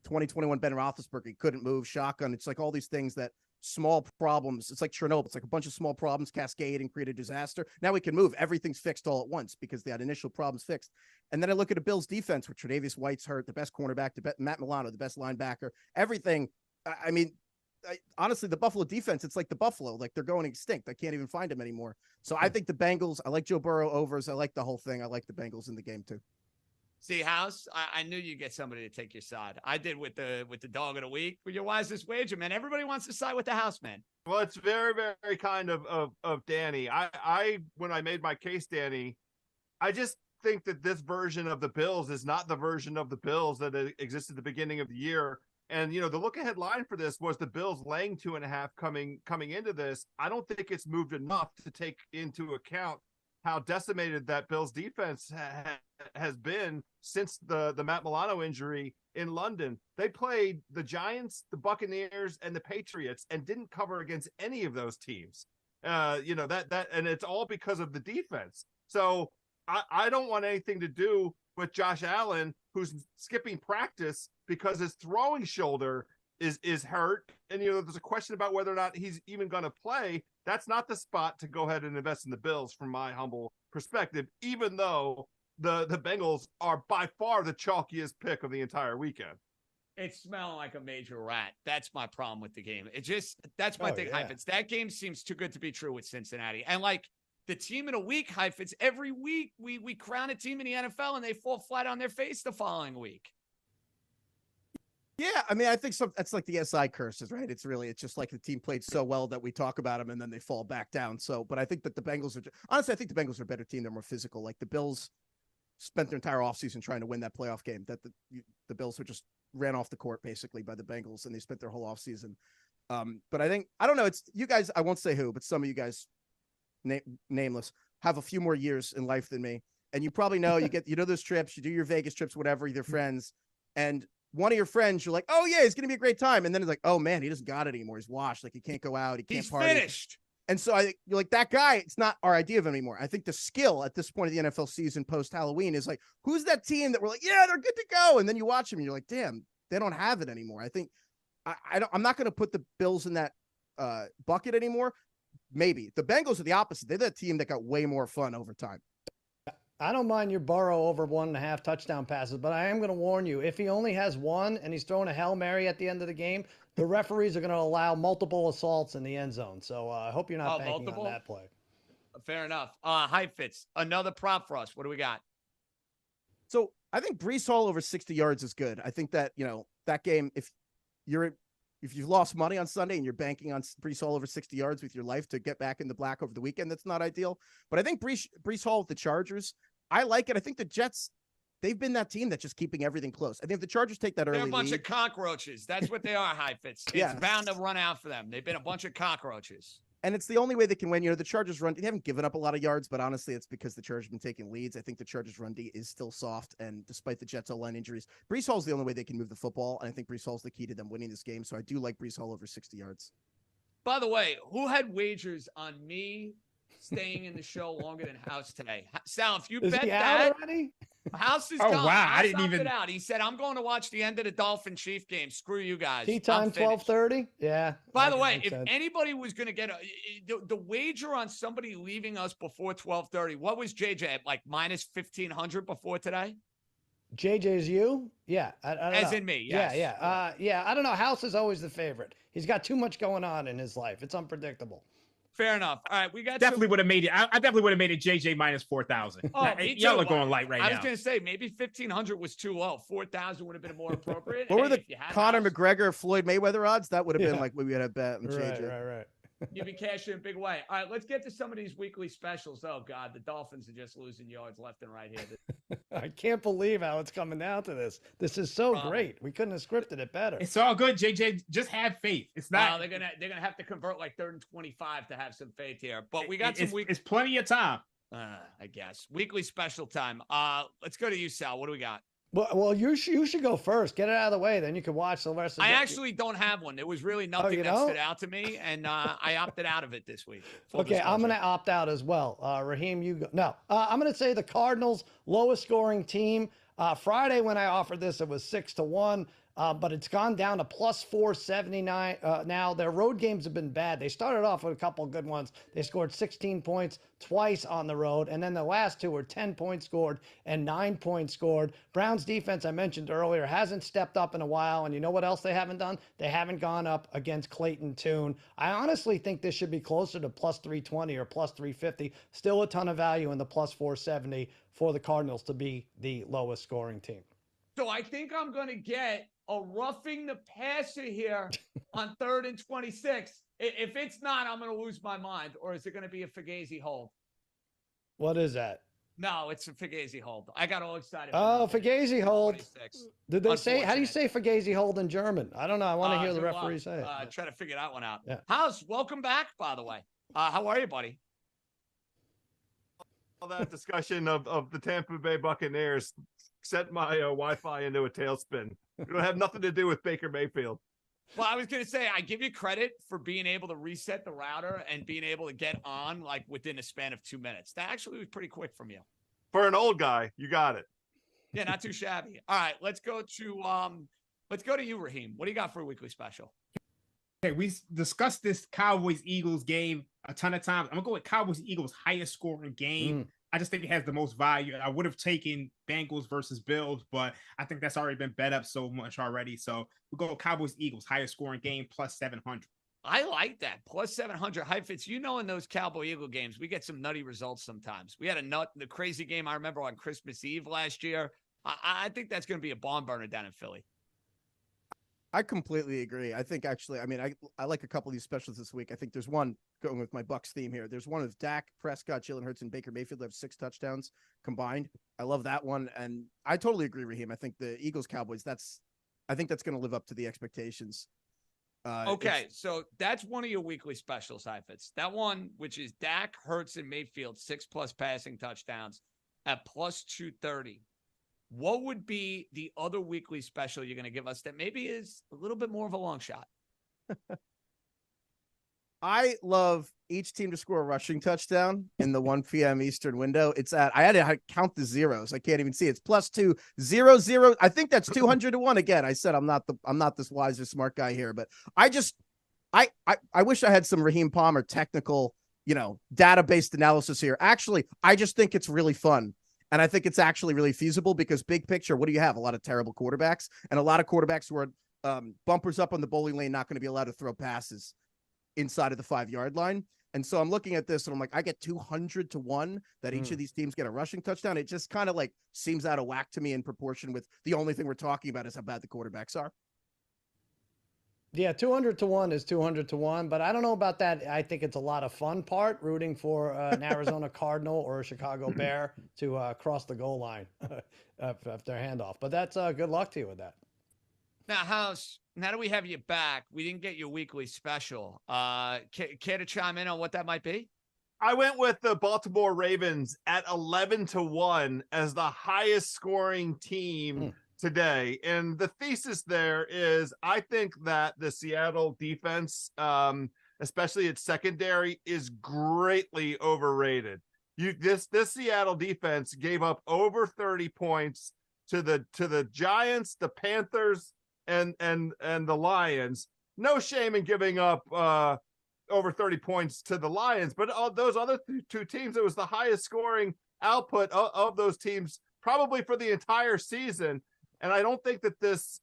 2021 Ben Roethlisberger. He couldn't move, shotgun. It's like all these things that small problems. It's like Chernobyl. It's like a bunch of small problems cascade and create a disaster. Now we can move. Everything's fixed all at once because they had initial problems fixed. And then I look at the Bills defense with Tre'Davious White's hurt, the best cornerback, Matt Milano, the best linebacker, everything. I mean, honestly, the Buffalo defense, it's like the Buffalo, like they're going extinct. I can't even find them anymore. So I think the Bengals, I like Joe Burrow overs. I like the whole thing. I like the Bengals in the game too. See, House, I knew you'd get somebody to take your side. I did with the dog of the week, with your wisest wager, man. Everybody wants to side with the House, man. Well, it's very, very kind of Danny. I when I made my case, Danny, I just think that this version of the Bills is not the version of the Bills that existed at the beginning of the year. And, you know, the look-ahead line for this was the Bills laying 2.5 coming into this. I don't think it's moved enough to take into account how decimated that Bills defense has been since the Matt Milano injury in London. They played the Giants, the Buccaneers, and the Patriots and didn't cover against any of those teams. You know, and it's all because of the defense. So I don't want anything to do with Josh Allen, who's skipping practice because his throwing shoulder is hurt. And, you know, there's a question about whether or not he's even going to play. That's not the spot to go ahead and invest in the Bills from my humble perspective, even though the Bengals are by far the chalkiest pick of the entire weekend. It's smelling like a major rat. That's my problem with the game. That's my thing, Heifetz. That game seems too good to be true with Cincinnati. And like the team in a week, Heifetz, every week we crown a team in the NFL and they fall flat on their face the following week. Yeah, I mean, I think that's like the SI curses, right? It's just like the team played so well that we talk about them and then they fall back down. So, but I think that the Bengals honestly, I think the Bengals are a better team. They're more physical. Like the Bills spent their entire offseason trying to win that playoff game. That the Bills were just ran off the court basically by the Bengals, and they spent their whole offseason. But I don't know. It's you guys. I won't say who, but some of you guys, nameless, have a few more years in life than me, and you probably know you know those trips. You do your Vegas trips, whatever, with your friends, and one of your friends, you're like, oh yeah, it's gonna be a great time, and then it's like, oh man, he doesn't got it anymore. He's washed. Like he can't go out. He can't party. Finished. And so you're like, that guy, it's not our idea of him anymore. I think the skill at this point of the NFL season post Halloween is like, who's that team that we're like, yeah, they're good to go. And then you watch them and you're like, damn, they don't have it anymore. I think I'm not going to put the Bills in that bucket anymore. Maybe the Bengals are the opposite. They're the team that got way more fun over time. I don't mind your Burrow over 1.5 touchdown passes, but I am going to warn you, if he only has one and he's throwing a Hail Mary at the end of the game, the referees are going to allow multiple assaults in the end zone. So I hope you're not banking on that play. Fair enough. Heifetz, another prop for us. What do we got? So I think Breece Hall over 60 yards is good. I think that, you know, that game, if you've lost money on Sunday and you're banking on Breece Hall over 60 yards with your life to get back in the black over the weekend, that's not ideal. But I think Breece Hall with the Chargers, I like it. I think the Jets, they've been that team that's just keeping everything close. I think if the Chargers take that early They're a bunch lead, of cockroaches. That's what they are, Heifetz. It's bound to run out for them. They've been a bunch of cockroaches. And it's the only way they can win. You know, the Chargers run, they haven't given up a lot of yards, but honestly, it's because the Chargers have been taking leads. I think the Chargers run D is still soft. And despite the Jets O-line injuries, Breece Hall's the only way they can move the football. And I think Breece Hall's the key to them winning this game. So I do like Breece Hall over 60 yards. By the way, who had wagers on me staying in the show longer than House today? Sal, if you bet that already? House is Oh, gone. wow. House I didn't opted even out. He said, I'm going to watch the end of the Dolphin Chief game. Screw you guys. Tea time 12:30. Yeah. By the way, if anybody was going to get the wager on somebody leaving us before 12:30, what was JJ at, like minus 1,500 before today? JJ's you? Yeah. I don't As know. in me, yes. Yeah. I don't know. House is always the favorite. He's got too much going on in his life. It's unpredictable. Fair enough. All right, we got definitely would have made it. I definitely would have made it JJ minus 4,000. Oh, y'all are going light right now. I was going to say maybe 1,500 was too low. 4,000 would have been more appropriate. What were the Conor McGregor, Floyd Mayweather odds? That would have been like we would have bet on JJ. Right. You'd be cashing in a big way. All right, let's get to some of these weekly specials. Oh, God, the Dolphins are just losing yards left and right here. I can't believe how it's coming down to this. This is so great. We couldn't have scripted it better. It's all good, JJ. Just have faith. It's not. They're gonna have to convert like 3rd and 25 to have some faith here. But we got some It's plenty of time. I guess weekly special time. Let's go to you, Sal. What do we got? Well, you should go first. Get it out of the way, then you can watch the rest of it. I actually don't have one. There was really nothing that stood out to me, and I opted out of it this week. Okay, I'm going to opt out as well. Raheem, you go. No, I'm going to say the Cardinals, lowest scoring team. Friday when I offered this, it was 6-1. But it's gone down to plus 479. Now their road games have been bad. They started off with a couple of good ones. They scored 16 points twice on the road. And then the last two were 10 points scored and 9 points scored. Browns defense, I mentioned earlier, hasn't stepped up in a while. And you know what else they haven't done? They haven't gone up against Clayton Tune. I honestly think this should be closer to plus 320 or plus 350. Still a ton of value in the plus 470 for the Cardinals to be the lowest scoring team. So I think I'm going to get a roughing the passer here on 3rd and 26. If it's not, I'm going to lose my mind. Or is it going to be a Fugazi hold? What is that? No, it's a Fugazi hold. I got all excited. Oh, Fugazi hold. Did they say, how do you say Fugazi hold in German? I don't know. I want to hear the referee say it. Try to figure that one out. Yeah. House, welcome back, by the way. How are you, buddy? All that discussion of the Tampa Bay Buccaneers sent my Wi-Fi into a tailspin. It don't have nothing to do with Baker Mayfield. Well, I was going to say, I give you credit for being able to reset the router and being able to get on like within a span of 2 minutes. That actually was pretty quick from you. For an old guy, you got it. Yeah, not too shabby. All right, let's go to you, Raheem. What do you got for a weekly special? Okay, we discussed this Cowboys-Eagles game a ton of times. I'm going to go with Cowboys-Eagles highest scoring game. I just think it has the most value. I would have taken Bengals versus Bills, but I think that's already been bet up so much already. So we go Cowboys-Eagles highest scoring game plus 700. I like that. Plus 700 high fits. You know, in those Cowboy-Eagle games, we get some nutty results sometimes. We had the crazy game I remember on Christmas Eve last year. I think that's going to be a barn burner down in Philly. I completely agree. I think actually, I mean, I like a couple of these specials this week. I think there's one going with my Bucks theme here. There's one of Dak Prescott, Jalen Hurts, and Baker Mayfield have 6 touchdowns combined. I love that one. And I totally agree, Raheem. I think the Eagles Cowboys, I think that's going to live up to the expectations. Okay. So that's one of your weekly specials, Heifetz. That one, which is Dak, Hurts, and Mayfield, 6+ passing touchdowns at plus 230. What would be the other weekly special you're going to give us that maybe is a little bit more of a long shot? I love each team to score a rushing touchdown in the 1 p.m. Eastern window. I had to count the zeros. I can't even see. It's plus 200. I think that's 200 to 1. Again, I said I'm not this wise or smart guy here, but I wish I had some Raheem Palmer technical, database analysis here. Actually, I just think it's really fun. And I think it's actually really feasible because big picture, what do you have? A lot of terrible quarterbacks and a lot of quarterbacks who are bumpers up on the bowling lane, not going to be allowed to throw passes inside of the 5-yard line. And so I'm looking at this and I'm like, I get 200 to 1 that each of these teams get a rushing touchdown. It just kind of like seems out of whack to me in proportion with the only thing we're talking about is how bad the quarterbacks are. Yeah, 200 to 1 is 200 to 1, but I don't know about that. I think it's a lot of fun part rooting for an Arizona Cardinal or a Chicago Bear to cross the goal line after their handoff. But that's good luck to you with that. Now, House, now that we have you back, we didn't get your weekly special. Care to chime in on what that might be? I went with the Baltimore Ravens at 11-1 as the highest scoring team today. And the thesis there is I think that the Seattle defense, especially its secondary, is greatly overrated. This Seattle defense gave up over 30 points to the Giants, the Panthers, and the Lions. No shame in giving up over 30 points to the Lions, but all those other two teams, it was the highest scoring output of those teams probably for the entire season. And I don't think that this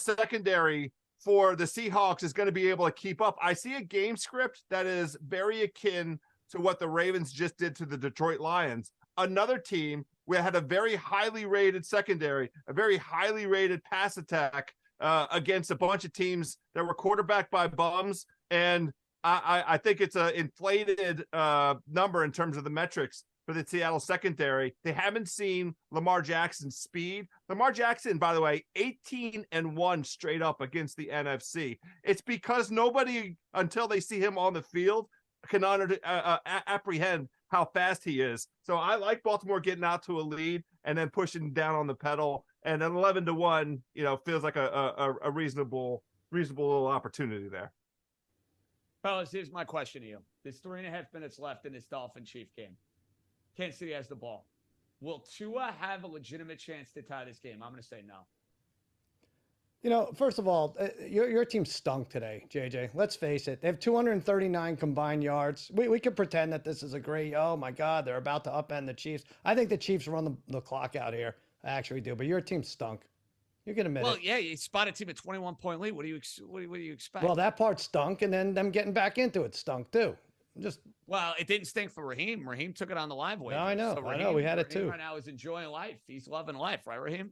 secondary for the Seahawks is going to be able to keep up. I see a game script that is very akin to what the Ravens just did to the Detroit Lions. Another team where had a very highly rated secondary, a very highly rated pass attack against a bunch of teams that were quarterbacked by bums. And I think it's an inflated number in terms of the metrics for the Seattle secondary. They haven't seen Lamar Jackson's speed. Lamar Jackson, by the way, 18-1 straight up against the NFC. It's because nobody, until they see him on the field, can apprehend how fast he is. So I like Baltimore getting out to a lead and then pushing down on the pedal. And an 11-1, feels like a reasonable little opportunity there. Fellas, here's my question to you. There's 3.5 minutes left in this Dolphin-Chief game. Kansas City has the ball. Will Tua have a legitimate chance to tie this game? I'm going to say no. First of all, your team stunk today, JJ. Let's face it. They have 239 combined yards. We could pretend that this is a great, oh, my God, they're about to upend the Chiefs. I think the Chiefs run the clock out here. I actually do. But your team stunk. You can admit it. Well, yeah, you spot a team at 21-point lead. What do you expect? Well, that part stunk, and then them getting back into it stunk too. Well, it didn't stink for Raheem. Raheem took it on the live wave. No, I know. So I know. We had it too. Right now is enjoying life. He's loving life, right, Raheem?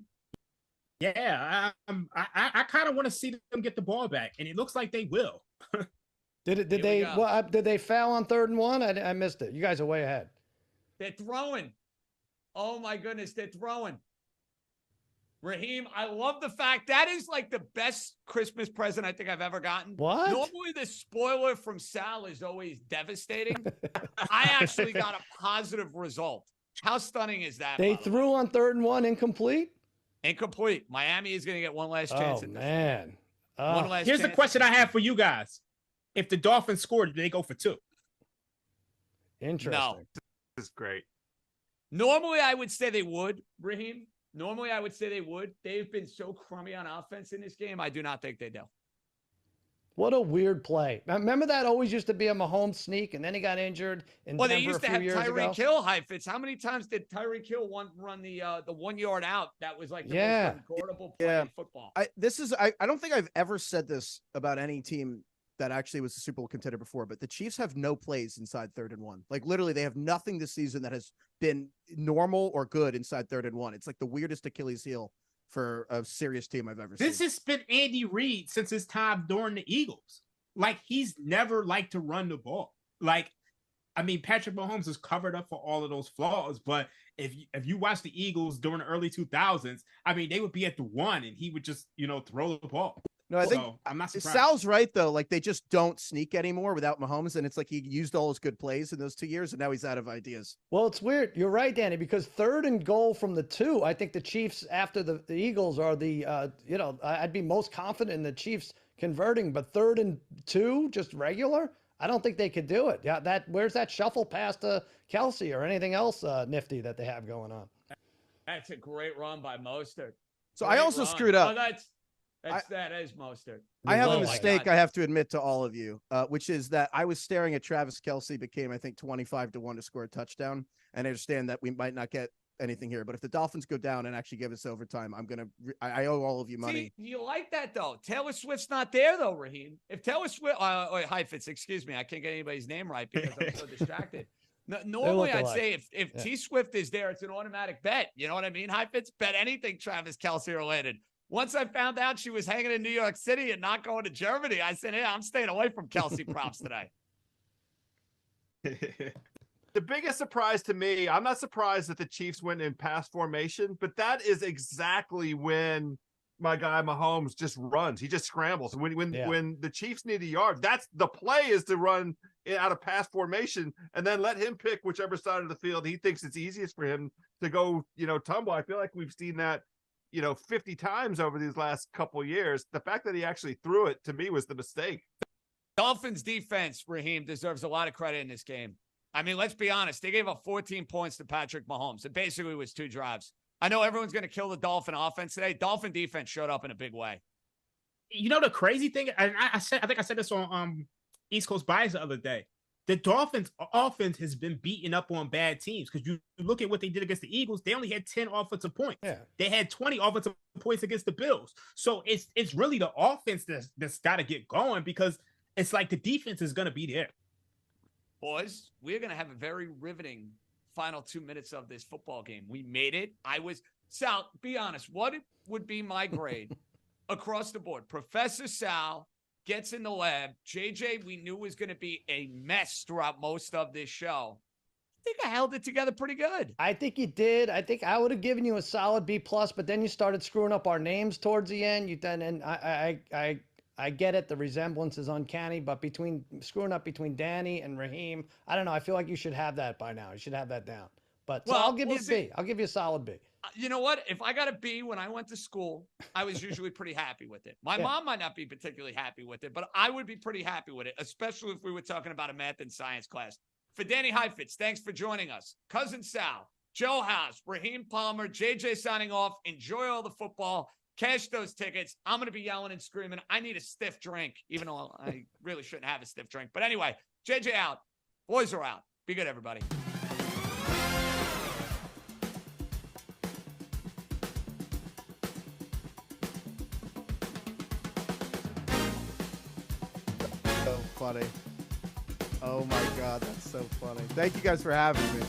Yeah, I kind of want to see them get the ball back, and it looks like they will. Did they foul on 3rd and 1? I missed it. You guys are way ahead. They're throwing. Oh my goodness, they're throwing. Raheem, I love the fact that is like the best Christmas present I think I've ever gotten. What? Normally the spoiler from Sal is always devastating. I actually got a positive result. How stunning is that? They threw on 3rd and 1 incomplete? Incomplete. Miami is going to get one last chance. Oh, man. Here's the question I have for you guys. If the Dolphins scored, did they go for 2? Interesting. No. This is great. Normally, I would say they would, Raheem. Normally, I would say they would. They've been so crummy on offense in this game. I do not think they do. What a weird play. Remember that always used to be a Mahomes sneak, and then he got injured in Denver they used to have Tyreek ago? Hill, Heifetz. How many times did Tyreek Hill run the 1 yard out? That was like the most unguardable play in football. I don't think I've ever said this about any team that actually was a Super Bowl contender before, but the Chiefs have no plays inside 3rd and 1. Like literally they have nothing this season that has been normal or good inside 3rd and 1. It's like the weirdest Achilles heel for a serious team I've ever seen. This has been Andy Reid since his time during the Eagles. Like he's never liked to run the ball. Like, I mean, Patrick Mahomes has covered up for all of those flaws, but if you watch the Eagles during the early 2000s, I mean, they would be at the 1 and he would just, throw the ball. No, I think I'm not surprised. Sal's right though. Like they just don't sneak anymore without Mahomes, and it's like he used all his good plays in those 2 years, and now he's out of ideas. Well, it's weird. You're right, Danny, because 3rd and goal from the 2, I think the Chiefs after the Eagles are the I'd be most confident in the Chiefs converting, but 3rd and 2, just regular, I don't think they could do it. Yeah, where's that shuffle pass to Kelsey or anything else nifty that they have going on? That's a great run by Mostert. So I also screwed up. Oh, that is Mostert. I have a mistake I have to admit to all of you, which is that I was staring at Travis Kelsey became, I think, 25-1 to score a touchdown. And I understand that we might not get anything here, but if the Dolphins go down and actually give us overtime, I owe all of you money. See, you like that though. Taylor Swift's not there though, Raheem. If Taylor Swift, Heifetz, excuse me, I can't get anybody's name right because I'm so distracted. Normally, I'd say if T Swift is there, it's an automatic bet. You know what I mean? Heifetz, bet anything Travis Kelsey related. Once I found out she was hanging in New York City and not going to Germany, I said, I'm staying away from Kelsey props today. The biggest surprise to me, I'm not surprised that the Chiefs went in pass formation, but that is exactly when my guy Mahomes just runs. He just scrambles. When the Chiefs need a yard, that's the play, is to run out of pass formation and then let him pick whichever side of the field he thinks it's easiest for him to go, tumble. I feel like we've seen that, 50 times over these last couple of years. The fact that he actually threw it, to me, was the mistake. Dolphins defense, Raheem, deserves a lot of credit in this game. I mean, let's be honest. They gave up 14 points to Patrick Mahomes. It basically was 2 drives. I know everyone's going to kill the Dolphin offense today. Dolphin defense showed up in a big way. The crazy thing, and I think I said this on East Coast Bias the other day. The Dolphins offense has been beaten up on bad teams, because you look at what they did against the Eagles. They only had 10 offensive points. Yeah. They had 20 offensive points against the Bills. So it's really the offense that's got to get going, because it's like the defense is going to be there. Boys, we're going to have a very riveting final 2 minutes of this football game. We made it. Sal, be honest, what would be my grade across the board? Professor Sal gets in the lab. JJ, we knew was going to be a mess throughout most of this show. I think I held it together pretty good. I think you did. I think I would have given you a solid B+, but then you started screwing up our names towards the end. I get it. The resemblance is uncanny, but screwing up between Danny and Raheem, I don't know. I feel like you should have that by now. You should have that down. But I'll give you a B. I'll give you a solid B. You know what? If I got a B when I went to school, I was usually pretty happy with it. My mom might not be particularly happy with it, but I would be pretty happy with it, especially if we were talking about a math and science class. For Danny Heifetz, thanks for joining us. Cousin Sal, Joe House, Raheem Palmer, JJ signing off. Enjoy all the football. Cash those tickets. I'm going to be yelling and screaming. I need a stiff drink, even though I really shouldn't have a stiff drink. But anyway, JJ out. Boys are out. Be good, everybody. So funny. Oh my God, that's so funny. Thank you guys for having me.